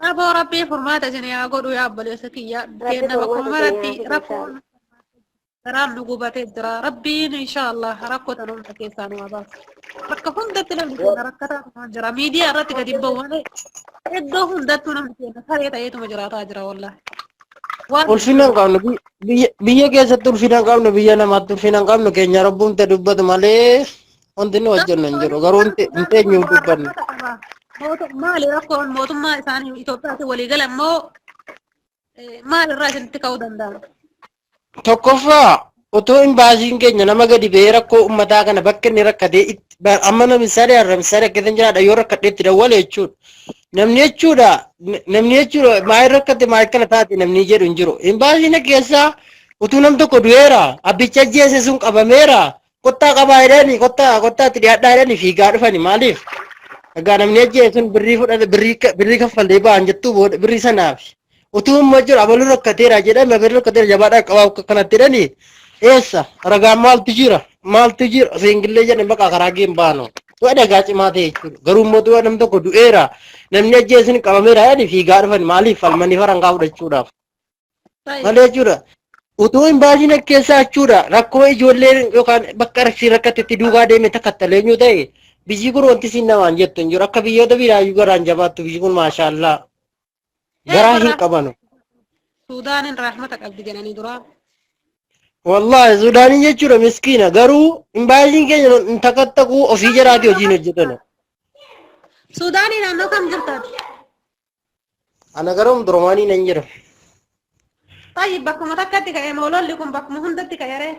Aboo rabbii furmaata isin yaa godhu yaa obboleessa kiyya kenna bakkuma maratti rakkoon karaan nu gubatee jira rabbiin inshaallah rakkoo tan hunda keessaa nu baasa. Bakka hundatti namni keenya rakkataa jira miidiyaa irratti gadi bahu malee iddoo hundattuu namni keenya saree ta'eetuma jiraataa jira wallahi. Ulfina hin qabnu biyya keessatti ulfina hin qabnu biyya namaatti ulfina hin qabnu keenya rabbuun ta'e dubbatu malee wanti nu hojjennu hin jiru garuu hin teenyu dubbannu. Maali rakkoon mootummaa isaanii Itoophiyaatti walii galan moo maalirraa isinitti ka'uu danda'u? Tokkoffaa otoo hin baasiin keenya nama gadi ba'ee rakkoo uummataa kana bakka inni rakkatee amma namni saree har'a saree akka hin jiraadha yoo rakkadhee itti dawwale jechuudha. Namni jechuudha maayii rakkate maayii kana taate namni jedhu hin jiru. Hin baasiin keessaa utuu nam tokko du'eera abbicha ajjeese sun qabameera kottaa qabaa jedhanii kottaa itti dhiyaadhaa jedhanii fiigaa dhufani maaliif? Egaa namni ajjeese sun birrii fudhate birrii kaffallee ba'an jettuu booda birrii sanaaf. Utuu immoo jiru abaluu rakkateera jedhame abaluu rakkateera jabaadhaa qabaa kanatti jedhanii eessa ragaan maaltu jira seengillee jedhanii bakka karaa geen baanu. Tu'a dhagaa cimaa ta'e jechuudha. Garuu immoo tu'a nam tokko du'eera namni ajjeesin qabameera jedhanii fiigaa dhufan maaliif falmanii farangaa fudhachuudhaaf. Malee jechuudha. Utuu hin baasiin keessaa jechuudha rakkoo ijoolleen yookaan bakka rakkatetti duugaa deeme takkattaleenya ta'e biyyi kun wanti siin namaan jettu hin jiru akka biyyoota biraayyuu garaan jabaattu biyyi kun maashaallaa. Garaa hin qabanu. Suudaanin rahmata qabdi jedhanii duraa. Wallahi Suudaanin jechuudha miskiina garuu hin baasiin keenya hin takkattaquu ofii jiraati hojiin hojjetan. Suudaanii naannoo kam jirtan? Ana garuu Durmaanii nan jira. Tayyib bakkuma takkatti ka'e moololli kun bakkuma hundatti ka'e.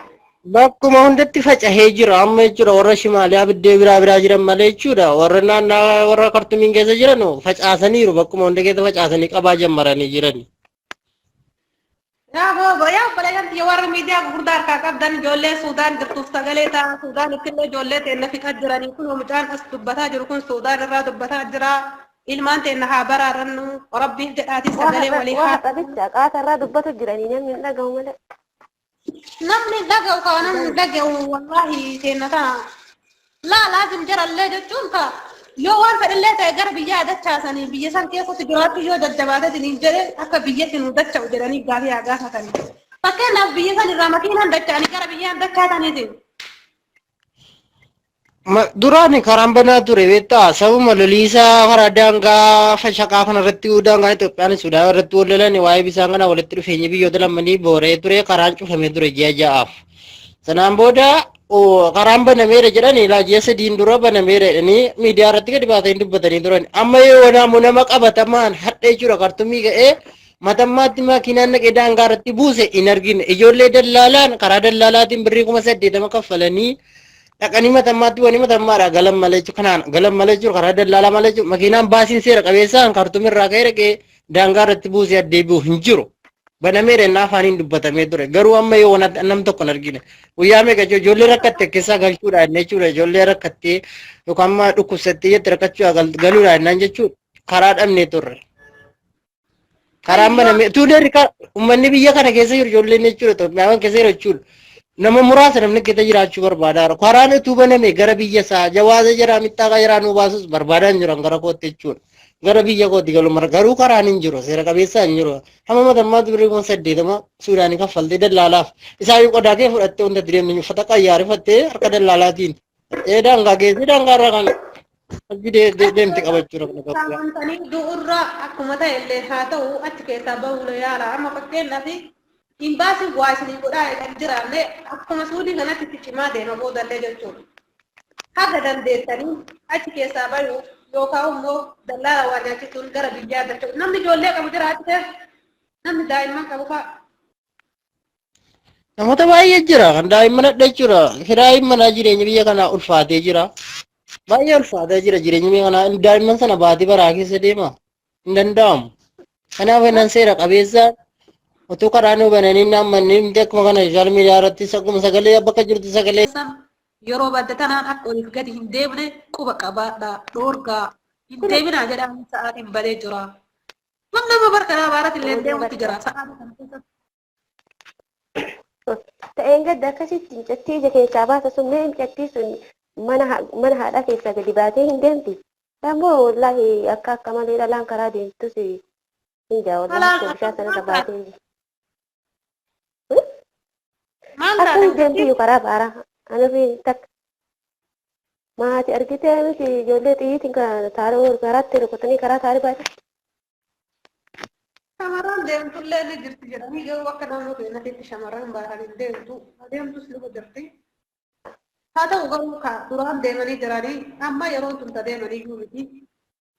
Bakkuma hundatti facahee jira amma jechuudha warra shimaaliyaa biddee biraa jiran malee jechuudha warra naannaa warra kartumiin keessa jiran facaasaniiru bakkuma hunda keessa facaasanii qabaa jammaranii jiran. Yaa balayanti warra miidiyaa gurguddaa harkaa qabdan ijoollee Suudaan jirtuuf sagalee ta'a Suudaan ittillee ijoollee teenya fixaa jiranii kun mucaan as dubbataa jiru kun Suudaan irraa dubbataa jira ilmaan teenya haa baraarannu rabbiif jedhaatii sagalee walii haa. Qaata irraa dubbatu jiranii namni hin dhaga'u malee. Namni dhaga'u kaa namni dhaga'u wallahi teenya tana laazim jirallee jechuun ka yoo waan fedhallee ta'e gara biyya dachaasanii biyya san keessatti jiraachuu yoo jajjabaatatanii jedhe akka biyyatti nu dacha'u jedhanii gaafii haa gaafatanii. Fakkeenyaaf biyya san irraa makiinaan dacha'anii gara biyyaan dachaataniitiin. Duraan karaan banaa ture beektaa sababa loliisaa karaa daangaa fashaqaa kanarratti daangaa Itoophiyaan Sudaan irratti wal lolan waa'ee bishaan kana walitti dhufeenya biyyoota lamanii booree ture karaan cufamee ture ji'a ja'aaf. Sanaan booda karaan banameera jedhanii ji'a sadiin dura banameera jedhanii miidiyaa irratti gadi baatanii dubbatanii turan. Amma yoo nama qabatamaan hadhee jira kartumii ga'ee matammaatti makiinaan naqee daangaa irratti buuse hin argine. Ijoollee dallaalaan karaa dallaalaatiin birrii 80,000 kaffalanii Dhaqanii matammaatti wani matammaadha galan malee jiru kanaan galan malee jiru karaa dallaalaa malee jiru makiinaan baasiin seera qabeessaan kaartumirraa ka'ee dhaqee daangaa irratti buusee addeebi'u hin jiru. Banamee rennaa afaaniin dubbatamee ture garuu amma yoo nam tokko hin argine guyyaa meeqa ijoollee rakkatte keessaa galchuudha jechuudha ijoollee rakkattee yookaan amma dhukkubsattee jette rakkachuu galuudha jennaan jechuudha karaa dhabnee turre. Karaa banamee tuulee uummanni biyya kana keessa jiru ijoolleen jechuudha Itoophiyaan keessa jiru jechuudha. Nama muraasa namni keessa jiraachuu barbaada. Karaan utuu baname gara biyya isaa jawaasa jira mittaaqa jira nu baasus barbaadan jiran gara kootti jechuudha. Gara biyya kootti galu mara garuu karaan hin jiru seera qabeessa hin jiru. Hamma matammaatti birrii kun 80 Suudaanii kaffaltee dallaalaaf isaa qodaa kee fudhattee hunda deemni uffata qayyaarifattee harka dallaalaatiin daangaa geessi daangaa irraa kan deemte qabachuudha. Saamantanii du'urraa akkuma ta'e illee haa ta'u achi keessaa bahuudha yaala amma fakkeenyaaf imbaasiin waa isinii godhaa kan jiraanne akkuma suudii kanatti cimaa deema boodallee jechuudha. Haga dandeessanii achi keessaa bahuu yookaan immoo dallaala waa nyaachisuun gara biyyaa jechuudha. Namni ijoollee qabu jira achi keessa namni daa'imman qabu fa'a. Namoota baay'ee jira kan daa'imman adda jechuudha. Kiraayin manaa jireenya biyya kanaa ulfaatee jira. Baay'ee ulfaatee jira jireenya biyya kanaa daa'imman sana baatii baraa keessa deema hin danda'amu. Kanaaf nan seera qabeessa otoo karaa nu bananii naammanni hundi akkuma kana sooshaal miidiyaa irratti akkuma sagalee bakka jirtu sagalee. Yeroo badda tanaan akka oliif gadi hin deemne quba qabaadhaa dhoorgaa hin deebinaa jedhamu sa'aatiin badee jira. Nama barkanaa baaratti illee deemutti jira sa'aatii kana keessatti. Ta'een gadda akkasitti hincattii ija keessaa baasa sun mee hincattii sun mana haadhaa keessaa gadi baatee hin deemti. Ammoo wallaahi akka malee dhalaan karaa deemtus hin jaawwatu bishaan sanarra baatee. Akka hin deemtu karaa baaraa. Anafi takka maatii argitee miti ijoollee xiyyiitiin taaroo karaatti rukutanii karaa taarii baate. Shamarran deemtullee ni jirti jedhanii garuu akka naannoo keenyatti shamarran baatanii deemtu adeemtus ni jirti. Haa ta'u garuu duraan deemanii jiranii amma yeroo tun deemanii jiru miti.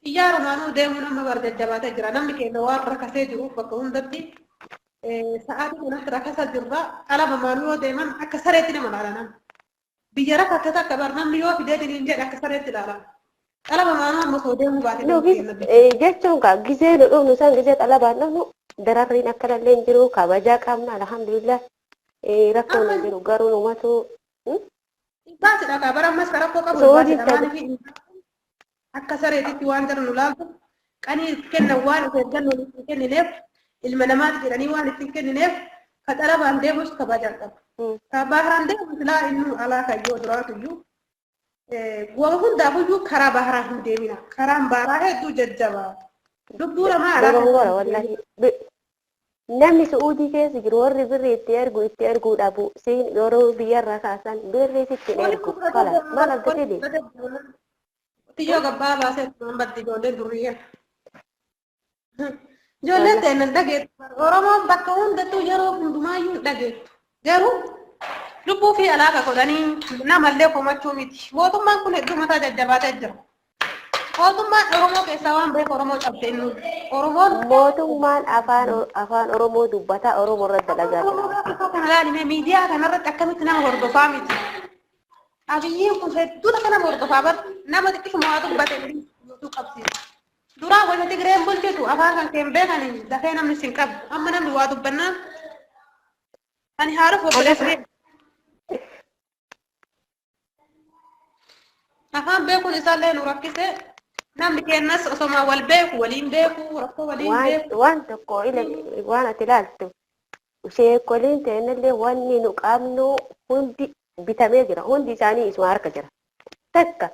Xiyyaara maanuu deemuun amma barjajjabaatee jira namni keenya waan rakkasee jiruuf bakka hundatti sa'aatii kanatti rakkasa jirra qalama maanuu yoo deeman akka sareetti nama ilaalanan. Biyya rakkata akka barnamni yoo fideetiin hin jedhe akka sareetti ilaalan. Qalama maanuu amma soo deemuu baatee. Jechuun kaa gisee nu dhufnu san gisee qalabaan dhufnu dararriin akka dallee hin jiru kabajaa qabna alhamdulillah rakkoon hin jiru garuu numatu. Baasidha kaa bara ammas rakkoo qabu baasidha maaliif akka sareetitti waan jiru nu laaltu qanii kennan waan of eeggannoon ittiin kennineef ilma namaatti jedhanii waan ittiin kennineef ka xalabaan deemus kabajaa qaba. Ka baharaan deemus laa inni alaa kayyoo duraatuyyuu Gua hunda aku karaa baharaa hin deemina. Karaan baharaa hedduu jajjabaa. Lubbuu namaa Gorongora wallahi. Namni Suudii keessa jiru warri birri itti erguu dhabu. Siin yeroo biyyarraa kaasan birri sitti ergu. Kala maal abdatee deema? Tiyyoo gabbaa baasee baddi ijoollee durriyyee. Ijoolleen ta'e nan dhageettu. Oromoon bakka hundattuu yeroo hundumaayyuu hin dhageettu. Garuu lubbuu fi alaaka godhanii namallee komachuu miti. Mootummaan kun hedduu mataa jajjabaatee jira. Mootummaan Oromoo keessaa waan beeku Oromoo cabsee inni Oromoon mootummaan afaan Oromoo dubbataa Oromoo irratti dalagaa jira. Kanaan miidiyaa kanarratti akkamitti nama hordofaa miti. Abiyyiin kun hedduu nama hordofaa bar nama xiqqisuma haa dubbate nutu qabsiisa. Duraa gosa Tigireen bulchitu afaan kan keen beekanii dafee namni sin qabu. Amma namni waa dubbannaan ani haala fobboleessee afaan beekuun isaallee nu rakkisee namni kennas osoma wal beeku waliin beeku rakkoo waliin beeku. Waan tokko waan ati ilaaltu sheekoliin ta'inillee wanni nu qabnu hundi bitamee jira. Hundi isaanii isuma harka jira. Takka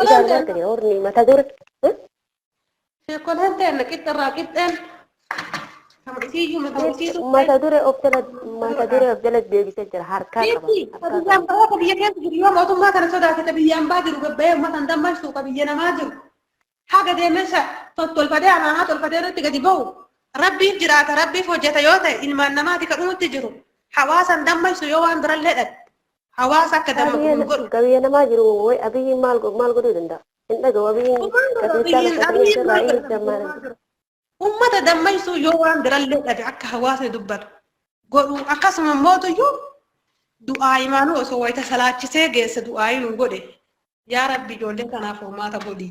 isaan harka jira horni mata dura. Sheekoleen ta'in qixxarraa qixxeen mata dure of jala deebisee jira harkaa qaba. Biyyaan bahaa biyya keessa jiru yoo mootummaa kana sodaatee biyyaan baa jiru gabbee uummatan dammaqsu ka biyya namaa jiru. Haga deemessa tolfatee amaanaa tolfatee irratti gadi bahu. Rabbiif jiraata rabbiif hojjeta yoo ta'e ilmaan namaati kan dhumutti jiru. Hawaasan dammaqsu yoo waan birallee dhabe. Hawaasa akka dammaqu godhu. Qabiyya namaa jiru way abiyyiin maal godhuu danda'a? Hin dhagahu abiyyiin qabiyyaan irraa dammaadha. Ummata dammaqsu yoo waan birallee dhabe akka hawaasni dubbatu godhu akkasuma mootuyyuu du'aa imaanuu osoo wayita salaachisee geesse du'aa nu godhe yaa rabbi ijoollee kanaaf hormaata godhi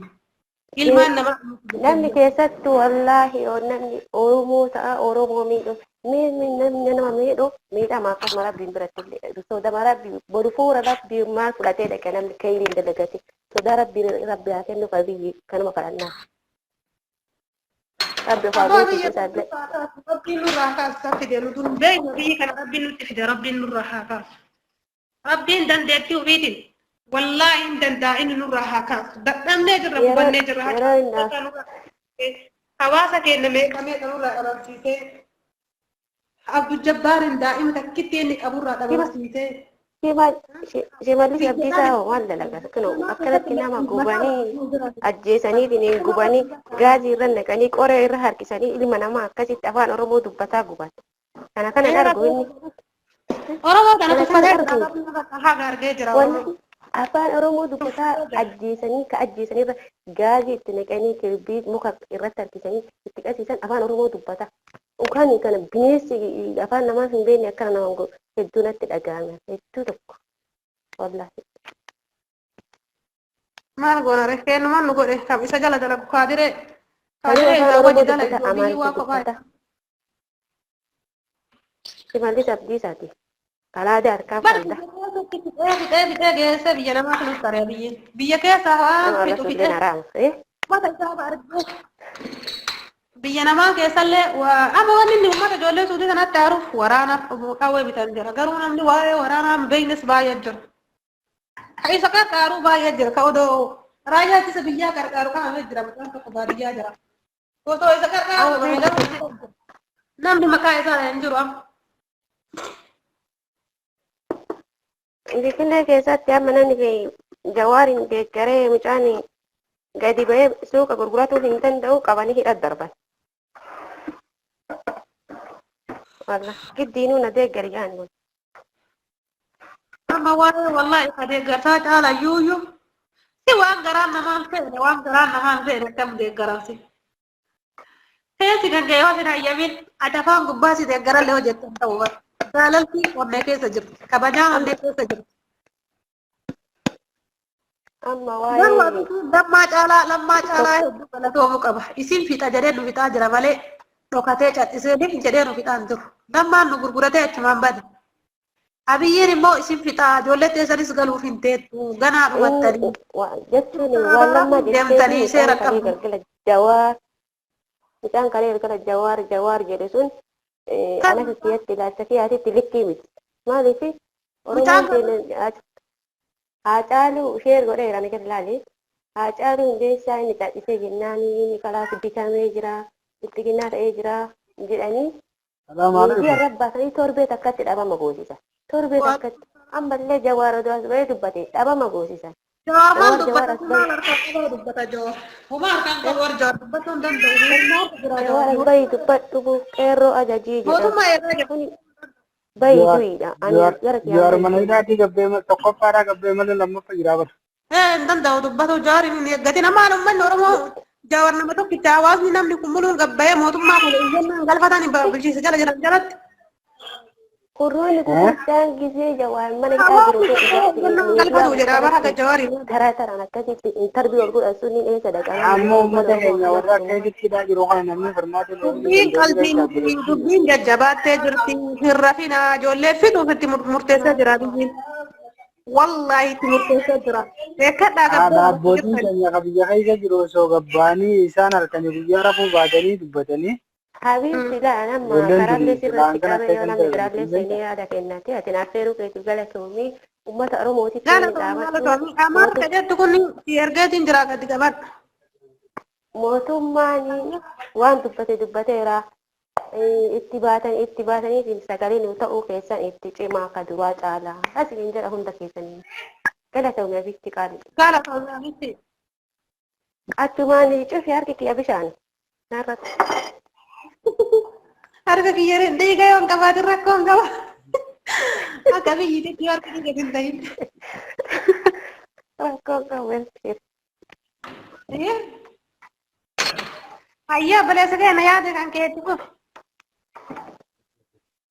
ilmaan namaa namni keessattuu wallaahi yoo namni Oromoo ta'a Oromoo miidhu namni nama miidhu miidhama akkasuma rabbiin biratti illee soodama rabbii boru fuura rabbii maal fudhatee dhaqe namni kayriin dalagate sodaa rabbii haa kennu qabiyyi kanuma kadhannaa rabbi ofaa beeku isaallee rabbiin nurraa kaasa fide nu dur beeyna biyyi kana rabbiin nutti fide rabbiin nurraa haa kaasu rabbiin dandeettii ofiitiin wallaahi hin danda'a inni nurraa haa kaasu dadhabnee jirra gubannee jirra hawaasa keenya meeqamee kanurraa dhabamsiisee abdu jabbaarin daa'ima takkitti inni qaburraa dhabamsiisee shimallis abdiisaa waan dalagaa kanu akkanatti nama gubanii ajjeesaniitiin gubanii gaazii irra naqanii qoree irra harkisanii ilma namaa akkasitti afaan Oromoo dubbataa gubata kana kana argu inni Oromoo kana keessatti haga argee jira afaan Oromoo dubbataa ajjeesanii irra gaazii itti naqanii kirbii muka irratti harkisanii itti qasiisan afaan Oromoo dubbata. Ukaan kana bineensi afaan namaa hin beekne akkana nama hedduu natti dhaga'ame hedduu tokko wallaahi. Maal goona rekkeenumaan nu godhe kam isa jala dalagu kaadiree afaan Oromoo dubbata amaaritti dubbata. Shimallis abdiisaati. Kalaada harkaa falda. Fixee geesse biyya namaa kan uffare biyya keessa waan fixu fixee mata isaa baargee biyya namaa keessallee amma wanni inni uummata ijoollee suutii kanatti haaruuf waraanaaf qawwee bitan jira garuu namni waa'ee waraanaa hin beeknes baay'ee jira. Ka isa qarqaaru baay'ee jira ka odoo raayyaa ittisa biyyaa qarqaaru kan jira mucaan tokko baadiyyaa jira. Osoo isa qarqaaru namni maqaa isaa hin jiru amma. Finfinnee keessatti amma namni Jawaariin deeggaree mucaan gadi ba'ee suuqa gurguratuu hin danda'u qabanii hidhat darban. Wallah giddiinuu na deeggari jedhan kun. Amma wallahi ka deeggarsaa caala iyyuu si waan garaan namaan feene akkam deeggaransi. Keessi gangee yoo sin hayyamin adafaan gubbaa si deeggarallee hojjettan ta'uu bara. Jaalalli onnee keessa jirti. Kabajaan onnee keessa jirti. Amma waa'ee lammaa caalaa hedduu galatoomuu qaba. Isin fixa jedhee nu fixaa jira malee dhokatee cadhisee jedhee nu fixaa hin jiru. Lammaan nu gurguratee achumaan bade. Abiyyiin immoo isin fixaa ijoollee teessanis galuuf hin teettu ganaa dhumattanii. jechuun waan lammaa deemtanii seera qabu. galgala jawaar mucaan kalee galgala jawaar jedhe sun ana sittiyatti ilaalcha kiyyaatitti likkii miti. Maaliif Oromoon keenya Haacaaluu sheer godheera ni gadi ilaali. Haacaaluu hundeessaa inni cadhisee jennaan inni kalaas bitamee jira, biltiginnaa ta'ee jira jedhanii miidiyaa rabbaasanii torbee takkatti dhabama goosisan. Torbee takkatti ammallee jawaar odoo as bahee dubbate dhabama goosisan. Jawaar dubbata jawaar. Homa harkaan qabu warra jawaar dubbachuu hin danda'u. Jawaar bayi dubbadhu qeerroo ajajii jedhama. Mootummaa eegaa jedhu. Bayi duwidha. Jawaar mana hidhaatii gabbee tokkoffaadhaa gabbee malee lammaffaa jiraa bara. Hin danda'u dubbatu jawaar hin eeggati namaan uummanni Oromoo jawaar nama tokkicha hawaasni namni kun muluun gabbayee mootummaa kun iyyannaan galfatanii bulchiisa jala jiran jalatti. Kurroonni gurguddaan gisee jawaar mana hidhaa jiru galfatu jedha bara akka jawaari. karaa taraan akkasitti intarbii ol godhan sun hin eessa dhaqanii. Ammoo uummata keenya warra akkasitti hidhaa jiru kana namni hirmaatu Dubbiin qalbiin dubbiin jajjabaattee jirti hin rafina ijoollee fixuuf itti murteessaa jira biyyiin. Wallahi itti murteessaa jira. Beekadhaa abbootiin keenya ka biyya keessa jiru osoo gabbaanii isaan halkanii guyyaa rafuu baatanii dubbatanii. Habiibti dha nama karaallee sirratti qabee yoo namni biraallee seenee yaada kennate ati affeeruu keetiif galatoomii uummata Oromootiif Amaarka jettu kun ergeetiin jira gadi qabadha. mootummaan waan dubbateera itti baatanii sagaleen ta'uu keessan itti cimaa ka duraa caalaa asiin jedha hunda keessanii galatoomii abitti qaali. Galatoomii abitti. Achumaan cufi harki kiyya bishaan narratti. Harka kiyyaan dhiiga yoon qabaatin rakkoon qaba. Akka biyyiitti harka kiyya hin ta'in. Rakkoon qabu. Ayyaa baleessa keenya yaada kan keetti kun.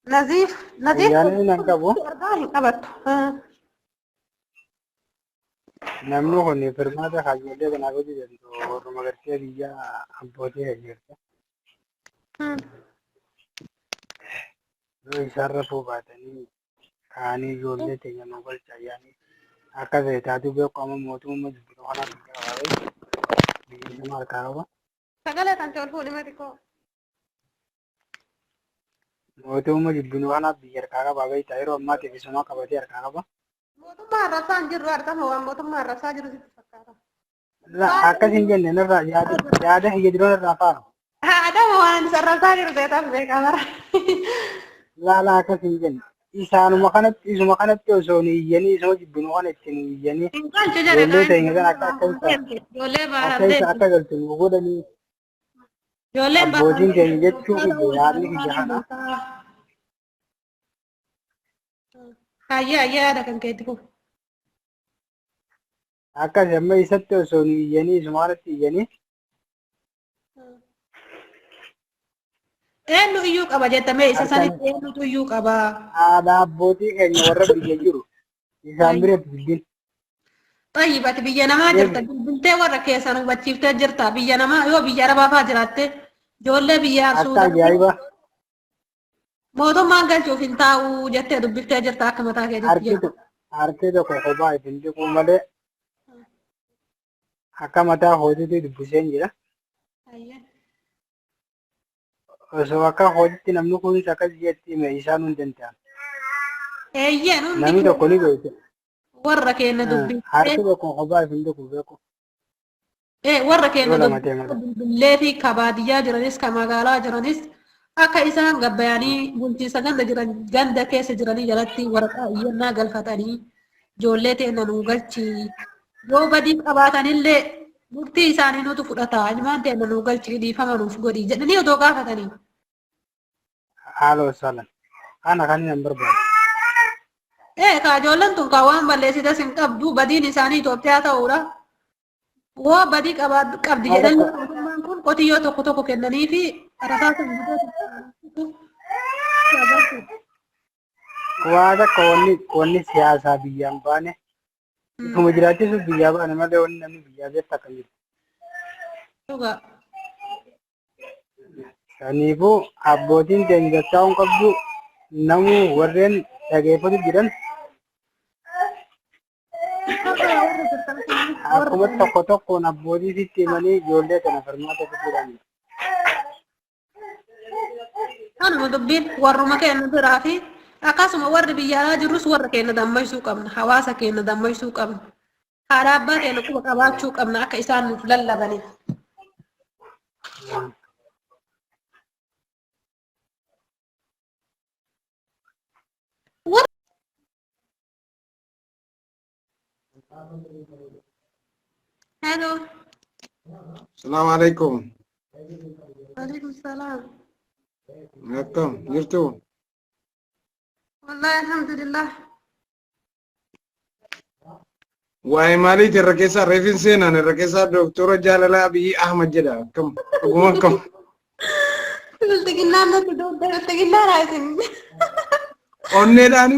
Naziif Ayyaanni nan qabu. argaa hin qabattu. Namni kun firmaata kaayyolee kanaaf hojii danda'u warruma gartee biyya abbootii hiriirta. Yoo isaan rafuu baatanii kaanii ijoollee teenya nu galcha ayyaanii akka ta'e taatu beekamu mootummaa jibbinu kanaaf biyya qabaabee biyya nama harkaa qaba. Sagalee kan tolfuu dhimma xiqqoo. Mootummaa jibbinu kanaaf biyya harkaa qabaabee ta'e yeroo ammaa teessuma qabatee harkaa qaba. Mootummaa arrabsaa hin jirru argama waan mootummaa arrabsaa jiru sitti fakkaata. Akkasiin jenne irraa yaada hiyya jiran irraa faana. Adama waan arrabsaa jiru seetaaf beekama. Laala akkasiin jenne. Isuma kanatti osoo nu iyyanii isuma jibbinu kana ittiin iyyanii ijoollee teenya kan akka galtu nu godhanii abbootiin keenya jechuun yaadni biyya kana. Yaada kan keetti kun. Akkas amma isatti osoo nu iyyanii isuma kanatti iyyanii. Eenyu iyyuu qaba jettamee isa sanitti eenyutu iyyuu qaba. Aadaa abbootii keenya warra biyya jiru isaan biratti bilbil. Tayyibati biyya namaa jirta bilbiltee warra keessan hubachiiftee jirta biyya namaa yoo biyya arabaa fa'aa jiraatte ijoollee biyya arsuu. Akka ajaa'iba. Mootummaan galchuuf hin taa'u jettee dubbiftee jirta akka mataa keetitti. Harki tokko kophaa ittiin dhiquu malee akka mataa hootiitti dubbiseen jira. Osoo akka hootiitti namni kunis akkas jetti hime isaan hin danda'an. Namni tokko ni beeku. Warra keenya dubbii. Harki tokko kophaa ittiin dhiquu beeku. Warra keenya dubbillee fi kabaadiyyaa jiranis ka magaalaa jiranis akka isaan gabbayanii bulchiinsa ganda keessa jiranii jalatti waraqaa iyyannaa galfatanii ijoollee teenya nuu galchi yoo badii qabaatanillee murtii isaanii nutu fudhata ilmaan teenya nuu galchi dhiifama nuuf godhi jedhanii otoo gaafatanii. Haaloo salan ana kan hin barbaadu. Ka ijoolleen tun kan waan balleessitas hin qabdu badiin isaanii Itoophiyaa ta'uudha. Woo badii qabdi jedhanii mootummaan kun qotiyyoo tokko tokko kennanii fi rasaasa waa takka wanni siyaasaa biyyaan baane ifuma jiraachisuuf biyyaa baane malee wanni namni biyyaa beektu akka jiru. Kanaafuu abbootiin keenya jechaa qabdu namuu warreen dhageeffatu jiran akkuma tokko tokkoon abbootii sitti himanii ijoollee kana firmaata jiran. Kanuma dubbiin warruma keenya biraa fi akkasuma warri biyya alaa jirrus warra keenya dammaysuu qabna. Hawaasa keenya dammaysuu qabna. Haadha abbaa keenya quba qabaachuu qabna akka isaan nuuf lallabaniif. Hello. Assalamu alaikum. Waalaikum salaam. Akkam jirtu? Wallahi alhamdulillah. Waa'ee maaliiti irra keessaa reefin seenaan irra keessaa Dooktora Jaalalaa Abiyyi Ahmad jedha. Akkam dhuguma akkam. Biltiginnaan natti biltiginnaan haasin. Onneedhaan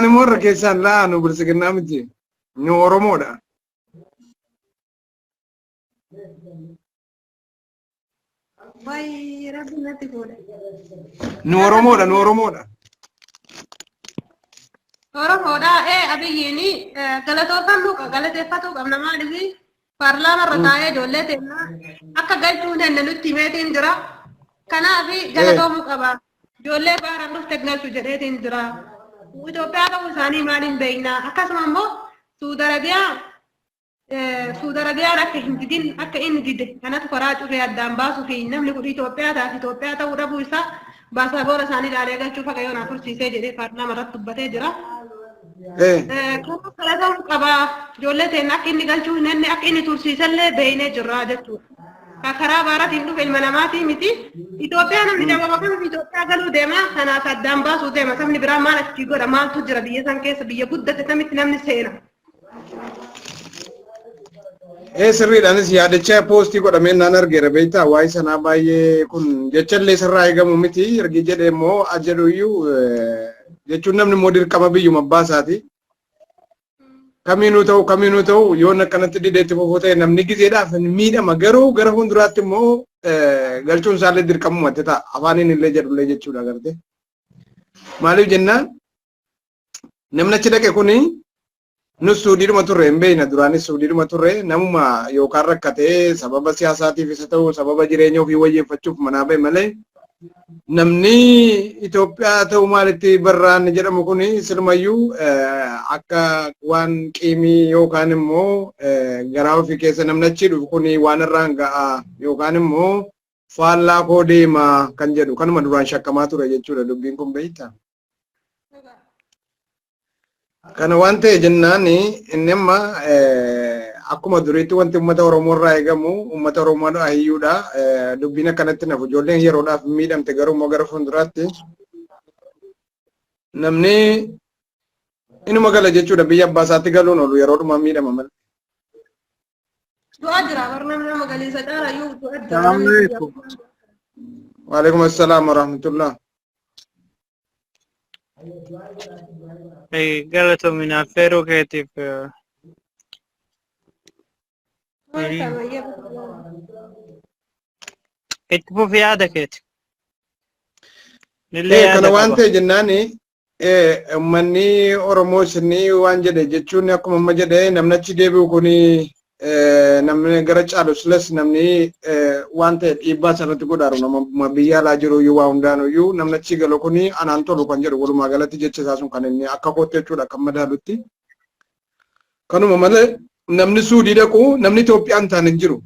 immoo irra keessaan laanu biltiginnaa miti. Nu Oromoodha. Wai rabbi natti fuudhe. Nu Oromoodha. Oromoodha. Abiyyiin galateeffatu qabna maaliif paarlaama irra taa'ee ijoollee teenya akka galchuu dandeenya nutti himeetiin jira. Kanaaf galatoomuu qaba. Ijoollee baaraan dhufte galchu jedheetiin jira. Itoophiyaa ta'uu isaanii maaliin beekna. Akkasuma immoo Suudi Arabiyaan akka hin didin akka inni dide kanatu karaa cufee addaan baasuu fi namni kun Itoophiyaa ta'uu dhabuu isaa baasaboora isaanii ilaalee galchuuf akka yoonaa tursiisee jedhee paarlaama irratti dubbatee jira. Kanaaf galatoomuu qaba. Ijoollee teenya akka inni galchuu hin danne akka inni tursiisallee beeynee jirra jechuudha. Karaa baaraatiin dhufe ilma namaatii miti. Itoophiyaa namni jababa kan Itoophiyaa galuu deema kanaaf addaan baasuu deema. Sabni biraa maal achi godha maaltu jira biyya san keessa biyya guddate samitti namni seena. Sirriidhaanis yaadachaa poostii godhamee naan argeera beektaa waa'ee sanaa baay'ee kun jechallee sirraa eegamu miti ergi jedhee immoo jedhuyyuu jechuun namni immoo dirqama biyyuma abbaa isaati. Kamiinuu ta'u yoo akkanatti dideetti fufuu ta'e namni gizeedhaaf miidhama garuu gara fuulduraatti immoo galchuun isaallee dirqamumatti ta'a afaaniin illee jedhullee jechuudha agartee. Maaliif jennaan namni achi dhaqe kuni nus suudiidhuma turre hin beekna duraanis suudiidhuma turre namuma yookaan rakkatee sababa siyaasaatiif isa ta'u sababa jireenya ofii wayyeeffachuuf manaa bahe malee namni Itoophiyaa ta'u maalitti barraan jedhamu kuni silumayyuu akka waan qiimii yookaan immoo garaa ofii keessa namni achi dhufu kuni waan irraan ga'a yookaan immoo faallaa koo deema kan jedhu kanuma duraan shakkamaa ture jechuudha dubbiin kun beektaa. Kana waan ta'e jennaan inni amma akkuma duriitti wanti uummata Oromoo irraa eegamu uummata Oromoodhaa hiyyuudha. Dubbiin akkanatti nafu ijoolleen yeroodhaaf miidhamte garuu immoo gara fuulduraatti namni inuma gala jechuudha biyya abbaa isaatti galuun oolu yeroodhuma miidhama malee. Du'a jira warra namni magaliisa caalayyuu du'a jira. Waalaikum assalaam warahmatullah. Galatoomina affeeruu keetiif itti fufi yaada keeti. Kana waan ta'e jennaan uummanni Oromoo isinii waan jedhe jechuun akkuma amma jedhe namni achi deebi'u kuni namni gara caalusilas namni waan ta'e dhiibbaa sanatti godhaaru nama biyya alaa jiru iyyuu waa hundaanuyyuu namni achi galu kuni anaan tolu kan jedhu walumaa galatti jecha isaa sun kan inni akka kootti jechuudha kan madaalutti. Kanuma malee namni Suudii dhaqu namni Itoophiyaan ta'an hin jiru.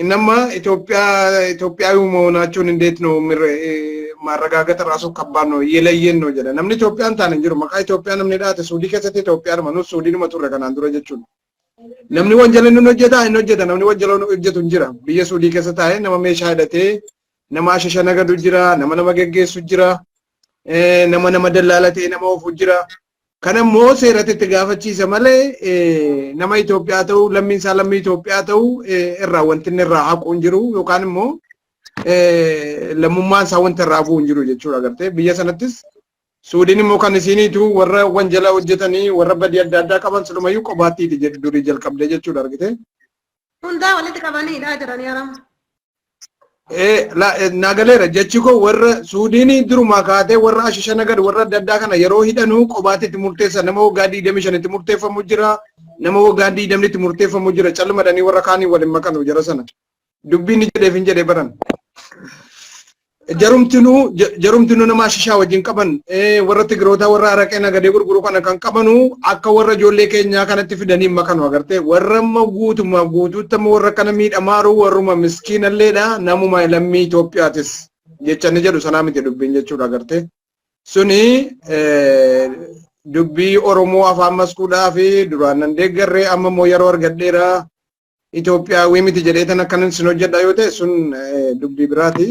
Innama Itoophiyaa mሆናቸውን እንዴት ነው ማረጋገጥ ራሱ ከባድ ነው የለየን ነው jedha namni Itoophiyaan ta'an hin jiru maqaa Itoophiyaa namni dhaate Suudii keessatti Itoophiyaa dhuma Suudii dhuma turre kanaan dura jechuudha. Namni wanjala inni hojjeta namni wanjala hojjetu hin jira biyya Suudii keessa taa'ee nama meeshaa hidhatee nama ashisha nagadu jira nama geggeessu jira nama dallaalatee nama oofu jira. Kana immoo seeratti itti gaafachiisa malee nama Itoophiyaa ta'u lammiin isaa lammii Itoophiyaa ta'u irraa wanti inni irraa haqu hin jiru yookaan immoo lammummaan isaa wanta irraa haqu hin jiru jechuudha agartee biyya sanattis Suudiin immoo kan isiniitu warra wanjala hojjetanii warra badii adda addaa qaban silumayyuu qobaattiiti durii jalqabdee jechuudha argite. Hundaa walitti qabaniidha jiranii arama. Nagaleera jechi koo warra Suudiin durumaa kaatee warra ashisha nagadu warra adda addaa kana yeroo hidhanuu qobaatitti murteessa nama waggaa 25 itti murteeffamu jira nama waggaa 20 itti murteeffamu jira calmadanii warra kaanii waliin makanu jara sana dubbiin jedheef hin jedhee baran. Jarumtinuu nama ashishaa wajjin qaban warra Tigiroota warra araqee nagadee gurguru kana kan qabanu akka warra ijoollee keenyaa kanatti fidanii makanu agartee warra amma guutuutti amma warra kana miidhamaaru warruma miskiinalleedha namuma lammii Itoophiyaatis jecha ni jedhu sanaa miti dubbiin jechuudha agartee suni dubbii Oromoo afaan maskuudhaa fi duraan nan deeggarree amma immoo yeroo argadheera Itoophiyaa miti jedhee tan akkanan sin hojjedha yoo ta'e sun dubbii biraati.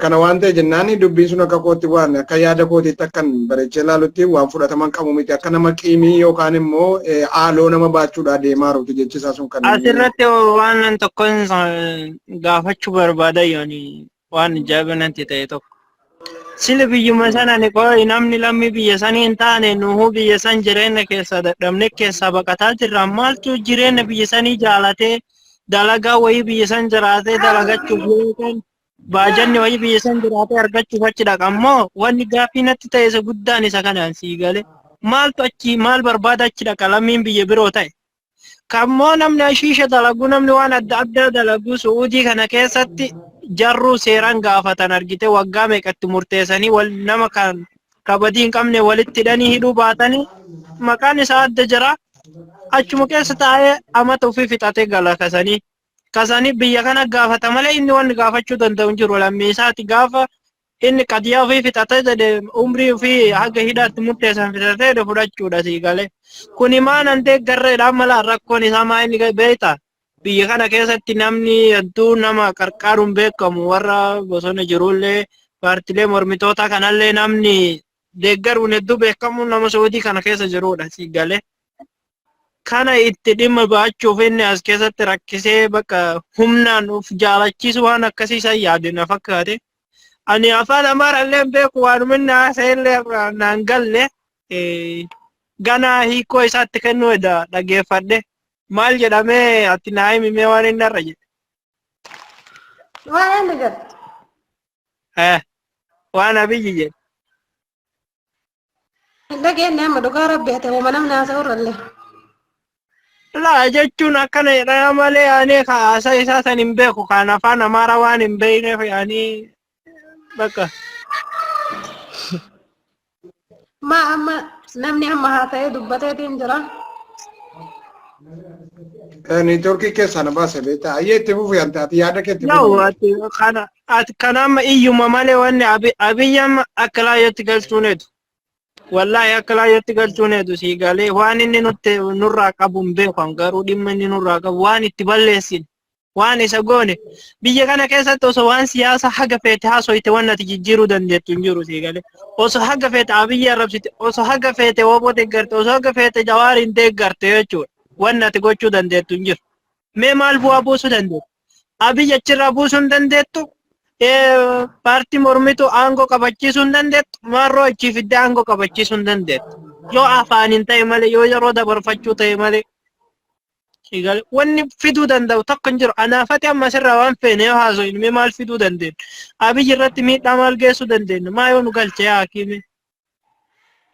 Kana waan ta'e jennaani dubbiin sun akka kootti waan akka yaada kootiitti akkan bareechee ilaalutti waan fudhataman qabu miti akka nama qiimii yookaan immoo haaloo nama baachuudhaa deemaa jiruuti jechisaa sun kan asirratti waan tokkoon gaafachuu barbaada yooni waan jaabanatti ta'e tokko. Sila biyyuma sana ni qoy namni lammii biyya sanii hin taane nuhu biyya san jireenya keessa dadhabne keessa baqataa jirra maaltu jireenya biyya sanii jaalatee dalagaa wayii biyya san jiraatee dalagachuuf yookaan baajanni wayii biyya san jiraatee argachuuf achi dhaqammoo wanni gaaffii natti ta'e isa guddaan isa kanaan sii gale maaltu achi maal barbaada achi dhaqa lammiin biyya biroo ta'e kammoo namni ashiisha dalagu namni waan adda addaa dalagu Suudii kana keessatti jarru seeraan gaafatan argite waggaa meeqatti murteessanii wal nama kan kabadii hin qabne walitti hidhanii hidhuu baatanii maqaan isaa adda jira achuma keessa taa'ee amata ofii fixatee gala kasanii biyya kana gaafata malee inni wanni gaafachuu danda'u hin jiru lammii isaati gaafa inni qadiyaa ofii fixatee jedhe umrii ofii haga hidhaatti murteessan fixatee jedhe fudhachuudha sii galee kuni maan antee garreedhaan malaan rakkoon isaa maa inni beektaa biyya kana keessatti namni hedduu nama qarqaaruun beekamu warra bosona jirullee paartilee mormitoota kanallee namni deeggaruun hedduu beekamu nama Suudii kana keessa jirudha sii galee kana itti dhimma ba'achuuf inni as keessatti rakkisee bakka humnaan uf jaalachiisu waan akkasii san yaade na fakkaate. Ani afaan Amaaraallee hin beeku waanuma inni haasa'ellee naan galle ganaa hiikoo isaatti kennuu dhageeffadhe. Maal jedhamee ati naa himimee waan inni irra jedhe. Waan inni jedhe. Waan Abiyyi jedhe. Hin dhageenye amma dhugaa rabbeete wama namni haasa'urrallee. Laa jechuun akkana jedhama malee ani haasa isaa san hin beeku kan afaan Amaaraa waan hin beekneef yaanii bakka. Ma amma namni amma haasa'ee dubbateetiin jira. Neetworkii keessaa na baase beektaa. Ayyee itti fufu yanta ati yaada kee itti Yoo ati kana amma iyyuma malee wanni Abiyyi amma akka laayyootti galchuuneetu. Wallahi akka laayyootti galchuuneetu sii galee waan inni nurraa qabu hin beeku garuu dhimma inni nurraa qabu waan itti balleessin waan isa goone biyya kana keessatti osoo waan siyaasa haga feete haasoyte waan ati jijjiiruu dandeettu hin jiru sii galee osoo haga feete Abiyyi arrabsite osoo haga feete Obbo deeggarte osoo haga feete Jawaariin deeggarte jechuudha waan ati gochuu dandeettu hin jiru. Mee maal bu'aa buusuu dandeettu? Abiyyi achirraa buusuu hin dandeettu? Paartii mormitu aangoo qabachiisuu hin dandeettu? Maarroo achii fiddee aangoo qabachiisuu hin dandeettu? Yoo afaaniin ta'e malee yoo yeroo dabarfachuu ta'e malee wanni fiduu danda'u tokko hin jiru. Anaafati amma sirraa waan feene yoo haasoyin mee maal fiduu dandeenya? Abiyyi irratti miidhaa maal geessuu dandeenya? Maa yoo nu galche yaa hakiime?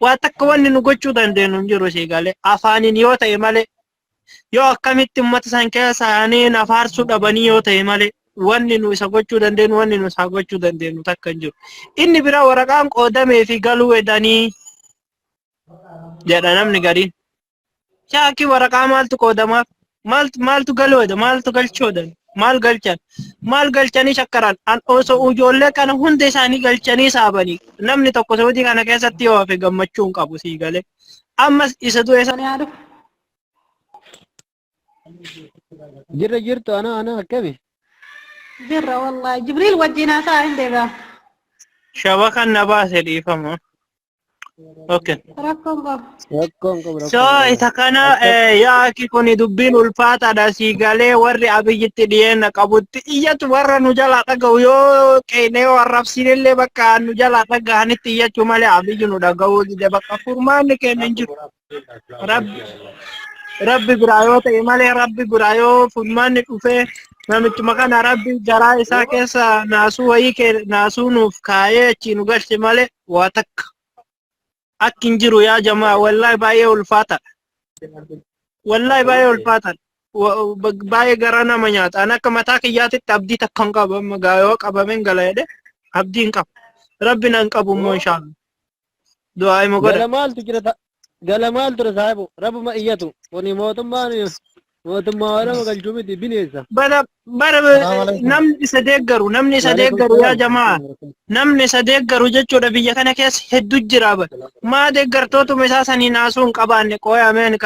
Waa takka wanni nu gochuu dandeenyu hin jiru sii galee afaaniin yoo ta'e malee yoo akkamitti uummata san keessa yaanii nafaarsuu dhabanii yoo ta'e malee wanni nu isa gochuu dandeenyu wanni nu isaa gochuu dandeenyu takka hin jiru. Inni bira waraqaan qoodamee fi galuu edanii jedha namni gadiin. Shaakii waraqaa maaltu qoodamaaf? Maaltu galuu eda? Maaltu galchuu eda? Maal galchan? Maal galchanii shakkaran? Osoo ijoollee kana hunda isaanii galchanii saabanii namni tokko Saawudii kana keessatti yoo hafe gammachuu hin qabu sii galee. Ammas isa du'e sana yaadu. jirtu ana akkami? Jirra wallahi Jibriil wajjin haasaa hin deebi'a. Shabakan na baase dhiifama. Okay. Rakkoon qabu. Rakkoon qabu. So isa kana yaa kuni dubbiin ulfaataadha sii galee warri Abiyyitti dhiyeenya qabutti iyyatu warra nu jalaa dhaga'u yoo qeenee arrabsiinillee bakka nu jalaa dhaga'anitti iyyachuu malee Abiyyi nu dhaga'uu dide bakka furmaanni keenya hin jiru. Rabbi biraa yoo ta'e malee Rabbi biraa yoo furmaanni dhufee namichuma kana Rabbi garaa isaa keessa naasuu wayii naasuu nuuf kaayee achi nu galche malee waa takka. Akkin jiru yaa jamaa wallahi baay'ee ulfaata. Wallahi baay'ee ulfaata. Baay'ee garaa nama nyaata. An akka mataa kiyyaatitti abdii takka hin qabu amma yoo qabameen gala jedhe abdii hin qabu. Rabbi nan qabu immoo inshaAllah. Du'aa ima godha. Gala maal ture saahibu rabbuma iyyatu kuni mootummaa nama galchuu miti bineensa. Bara namni isa deeggaru yaa jamaa namni isa deeggaru jechuudha biyya kana keessa hedduu jira maa deeggartootuma isaa sanii naasuu hin qabaanne qooyameen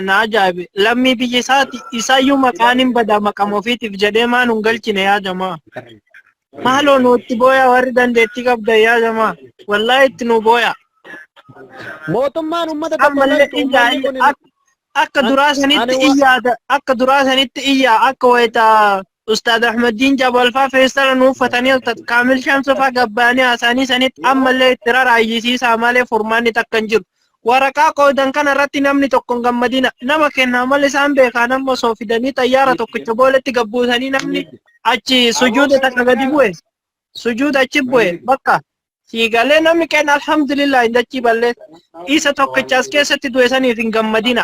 na ajaa'ibe lammii biyya isaati isaayyuu maqaan hin bada maqama ofiitiif jedhee maan hin galchine yaa jamaa maaloo nuutti booya warri dandeettii qabda yaa jamaa wallahi itti nu booya. Mootummaan uummata akka duraa sanitti iyyaa akka wayita Ustaad Ahmadiin Jabalfaa feestara nuuffatanii Kaamil Shamsufaa gabbaanii haasanii sanitti ammallee itti raraayyisiisaa malee furmaanni takka hin jiru. Waraqaa qoodan kana irratti namni tokko hin gammadina. Nama kennaa malee isaan beekaa nama osoo fidanii xayyaara tokkicha booletti gabbuusanii namni achi sujuuda takka gadi bu'e. Sujuuda achi bu'e bakka. Siigalee namni kenna alhamdulillah indachi ballee isa tokkicha as keessatti du'e saniif hin gammadina.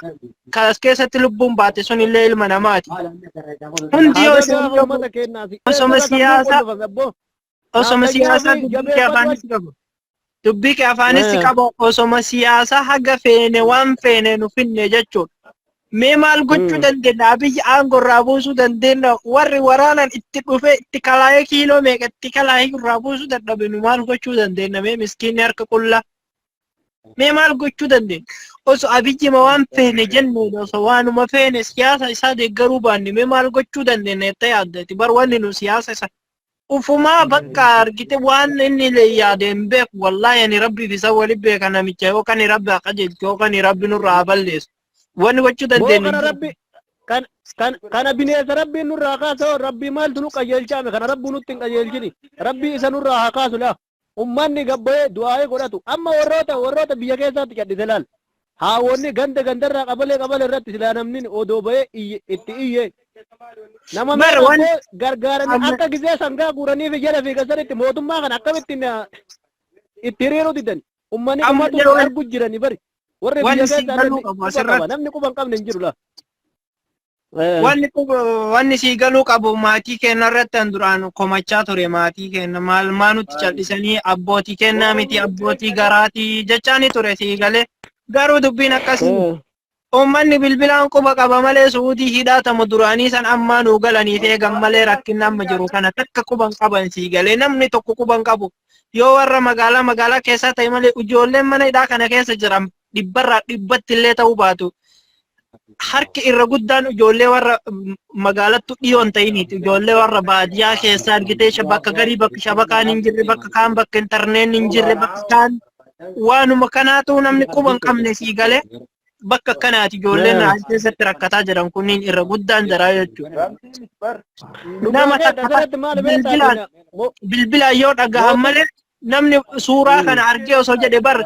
Kan as keessatti lubbuun baate sun illee ilma namaati. Hundi yoo osoma siyaasa dubbii kee afaanis qaba osoma siyaasa haga feene waan feene nu finne jechuudha. Mee maal gochuu dandeenya? Abiyyi aangoo irraa buusuu dandeenya. Warri waraanan itti dhufe itti kalaayee kiiloo meeqa itti kalaayee irraa buusuu dadhabe nu maal gochuu dandeenya? Mee miskiinni harka qullaa. Mee maal gochuu dandeenya? Osoo Abiyyi ma waan feene jennee osoo waanuma feene siyaasa isaa deeggaruu baanne mee maal gochuu dandeenya jettee yaaddati? Bar wanni nu siyaasa isa ufumaa bakka argite waan inni yaade hin beeku. Wallahi ani Rabbiif isa waliin beeka namicha yookaan Rabbi haa qajeelchu yookaan Rabbi nurraa balleessu. Wanni gochuu Moo dandeenyu. kana rabbi kana bineensa rabbiin nurraa kaasoo rabbii maaltu nu qajeelchaame kana rabbii nutti hin qajeelchini rabbii isa nurraa haa kaasu laa ummanni gabbayee du'aa'ee godhatu amma warroota biyya keessaatti cadhise laal haawonni gandarraa qabalee irratti silaa namni odoo bahee itti iyyee nama meeqa gargaaranii akka gisee sangaa guuraniif jala fiigasanitti mootummaa kana akkamittiin itti hiriiruu didani ummanni ummatu argu jirani bari warri biyya keessa namni quba hin qabne hin jiru laa. Wanni sii galuu qabu maatii keenya irratti an duraan komachaa ture maatii keenya maal nutti callisanii abbootii kennaa miti abbootii garaatii jechaani ture sii galee garuu dubbiin akkasii uummanni bilbilaan quba qaba malee suutii hidhaatamu duraanii san ammaa nuu galaniif eegan malee rakkinni amma jiru kana takka quban qaban sii galee namni tokko quban qabu yoo warra magaalaa keessaa ta'e malee ijoolleen mana hidhaa kana keessa jiran dhibbarraa dhibbatti illee ta'uu baatu. Harki irra guddaan ijoollee warra magaalattu dhiyoon ta'iniiti. Ijoollee warra baadiyyaa keessaa argitee bakka garii bakka shabakaan hin jirre bakka kaan bakka intarneen hin jirre bakka kaan waanuma kanaatu namni quba hin qabne sii galee bakka akkanaati ijoolleen keessatti rakkataa jiran kunniin irra guddaan jira jechuudha. Nama takka bilbilaan yoo dhaga'an malee namni suuraa kana argee osoo jedhe bar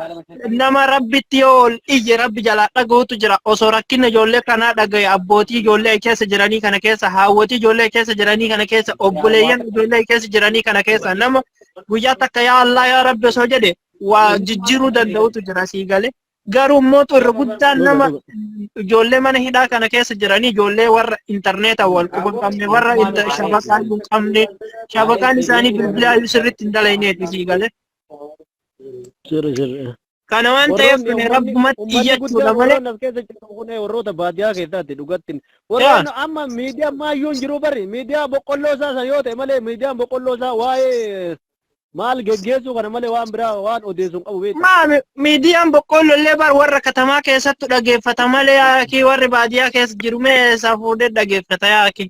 nama rabbitti yoo ol iyye rabbi jalaa dhagahutu jira osoo rakkina ijoollee kanaa dhagaye abbootii ijoollee keessa jiranii kana keessa haawwotii ijoollee keessa jiranii kana keessa obboleeyyan ijoollee keessa jiranii kana keessa nama guyyaa takka yaa Allah yaa rabbi osoo jedhe waa jijjiiruu danda'utu jira sii galee garuu mootu irra guddaan nama ijoollee mana hidhaa kana keessa jiranii ijoollee warra intarneetaa wal quba hin qabne warra shabakaan hin qabne shabakaan isaanii bilbilaa sirriitti hin dalayneeti sii galee. Kana waan ta'eef rabbumatti iyyachuudha malee. Warroota baadiyyaa keessatti dhugatti. Warroonni amma miidiyaa maayyuu hin jiru bari miidiyaa boqqolloo isaa yoo ta'e malee miidiyaan boqqolloo isaa waa'ee maal geggeessuu kana malee waan biraa waan odeessuun qabu beekta. Miidiyaan boqqolloo illee bar warra katamaa keessattu dhageeffata malee yaaki warri baadiyyaa keessa jiru mee isaa fuudhee dhageeffata yaaki.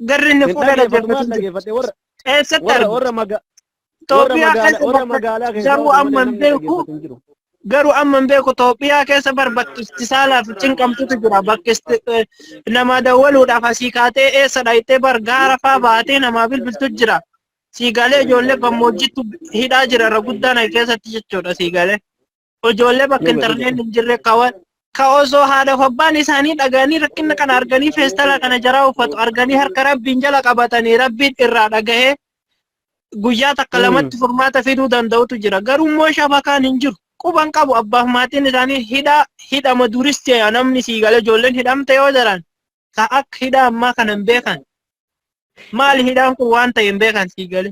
Garri inni fuudhee dhageeffate warra eessatti argu. Itoophiyaa keessa garuu amma beeku Itoophiyaa keessa bar bakki saalaaf cinqamtutu jira bakki nama dawwaluudhaaf asii kaatee eessa dhayitee bar gaara faa baatee namaa bilbiltu jira. Siigalee ijoollee gammoojjittu hidhaa jira irra guddaan keessatti jechuudha siigalee. Ijoollee bakka intarneen hin jirre ka osoo haadha abbaan isaanii dhaganii rakkina kana arganii feestala kana jaraa uffatu arganii harka rabbiin jala qabatanii rabbiin irraa dhagahee guyyaa takka lamatti furmaata fiduu danda'utu jira. Garuu immoo shabakaan hin jiru. Quban qabu abbaaf maatiin isaanii hidhama duristi namni siigalee ijoolleen hidhamte yoo jiran ka akka hidhaa ammaa kana hin beekan. Maali hidhaan kun waan ta'e hin beekan sii galee.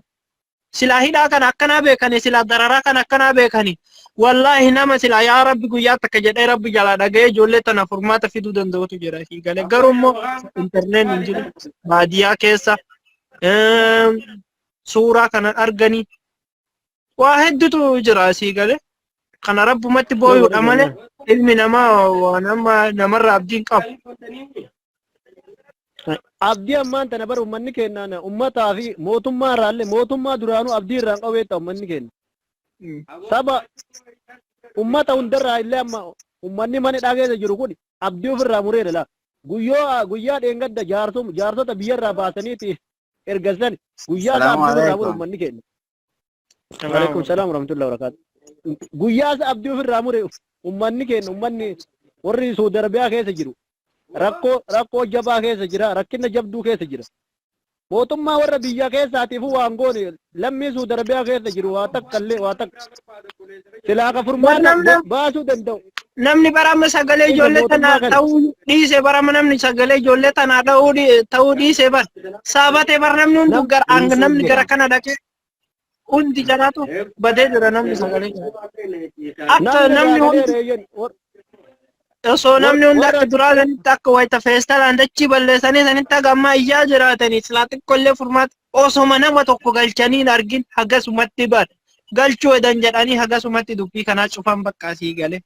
Silaa hidhaa kana akkanaa beekani silaa dararaa kana akkanaa beekani. Wallaahi nama silaa yaa rabbi guyyaa takka jedhee rabbi jalaa dhaga'ee ijoollee tana furmaata fiduu danda'utu jira sii galee. Garuu immoo intarneen hin jiru baadiyyaa keessa suuraa kana arganii waa hedduutu jira sii galee. Kana rabbumatti booyuudha malee ilmi namaa namarraa abdiin qabu. Abdii ammaan tana bara ummanni kennaan ummataa fi mootummaa irraallee mootummaa duraanuu abdii irraan qabeetta ummanni kenna. Saba ummata hundarraa illee amma ummanni mana hidhaa keessa jiru kun abdii ofirraa mureera laa. Guyyaa dheengadda jaarsota biyyarraa baasaniiti ergasan guyyaa abdii ofirraa mure ummanni kenna. Waalaikum salaam warahmatullahi wabarakatuh. Guyyaa abdii ofirraa mure ummanni kenna ummanni warri Saudi Arabiyaa keessa jiru. Rakkoo jabaa keessa jira rakkina jabduu keessa jira mootummaa warra biyya keessaatiif waan goone lammii Saudi Arabiyaa keessa jiru waa takkallee waa takka silaa ka furmaata baasuu danda'u. Namni barama sagalee ijoollee tanaa ta'uu dhiise barama namni sagalee ijoollee tanaa ta'uu dhiise bar saabatee bar namni hundi namni gara kana dhaqee hundi jalaatu badee jira namni sagalee akka namni hundi osoo namni hundi akka duraa sanitti akka wayita feestalaan dachii balleessanii sanitti akka ammaa iyyaa jiraatanii silaa xiqqollee furmaata osoma nama tokko galchanii hin argin hagasumatti bar galchuu edan jedhanii hagasumatti dubbii kanaa cufan bakka asii galee.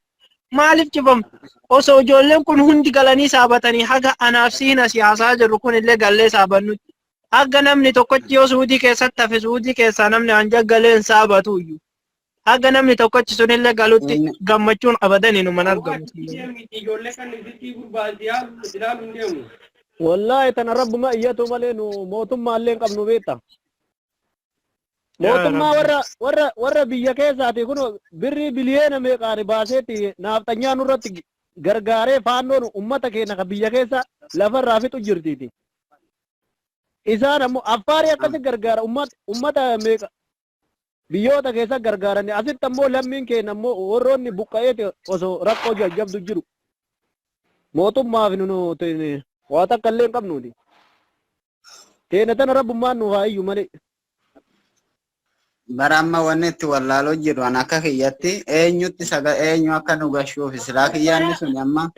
Maaliif cufamu? Osoo ijoolleen kun hundi galanii saabatanii haga anaaf siina siyaasaa jirru kun illee gallee saabannutti. Haga namni tokkochi yoo suudii keessatti hafe suudii keessaa namni hanja galeen saabatu iyyuu. haga namni tokkochi sunillee galutti gammachuun abadan inuman argamu. Wallahi tana rabbuma iyyatu malee nu mootummaa illee qabnu beekta. Mootummaa warra biyya keessaati kun birrii biliyeena meeqaani baaseetti naafxanyaa nurratti gargaaree faannoon ummata keenya ka biyya keessa lafarraa fixu jirtiiti. Isaan ammoo affaarii akkasi gargaara ummata meeqa biyyoota keessa gargaarani asitti ammoo lammiin keenya ammoo warroonni buqqa'eeti osoo rakkoo jajjabdu jiru. Mootummaaf nu waa takka illee hin qabnuuti. Teena tana rabbummaan nuuf haa iyyuu malee. Bara amma wanni itti wallaaloo jiru an akka kiyyatti eenyutti eenyu akka nu gashuuf silaa kiyyaanni sun amma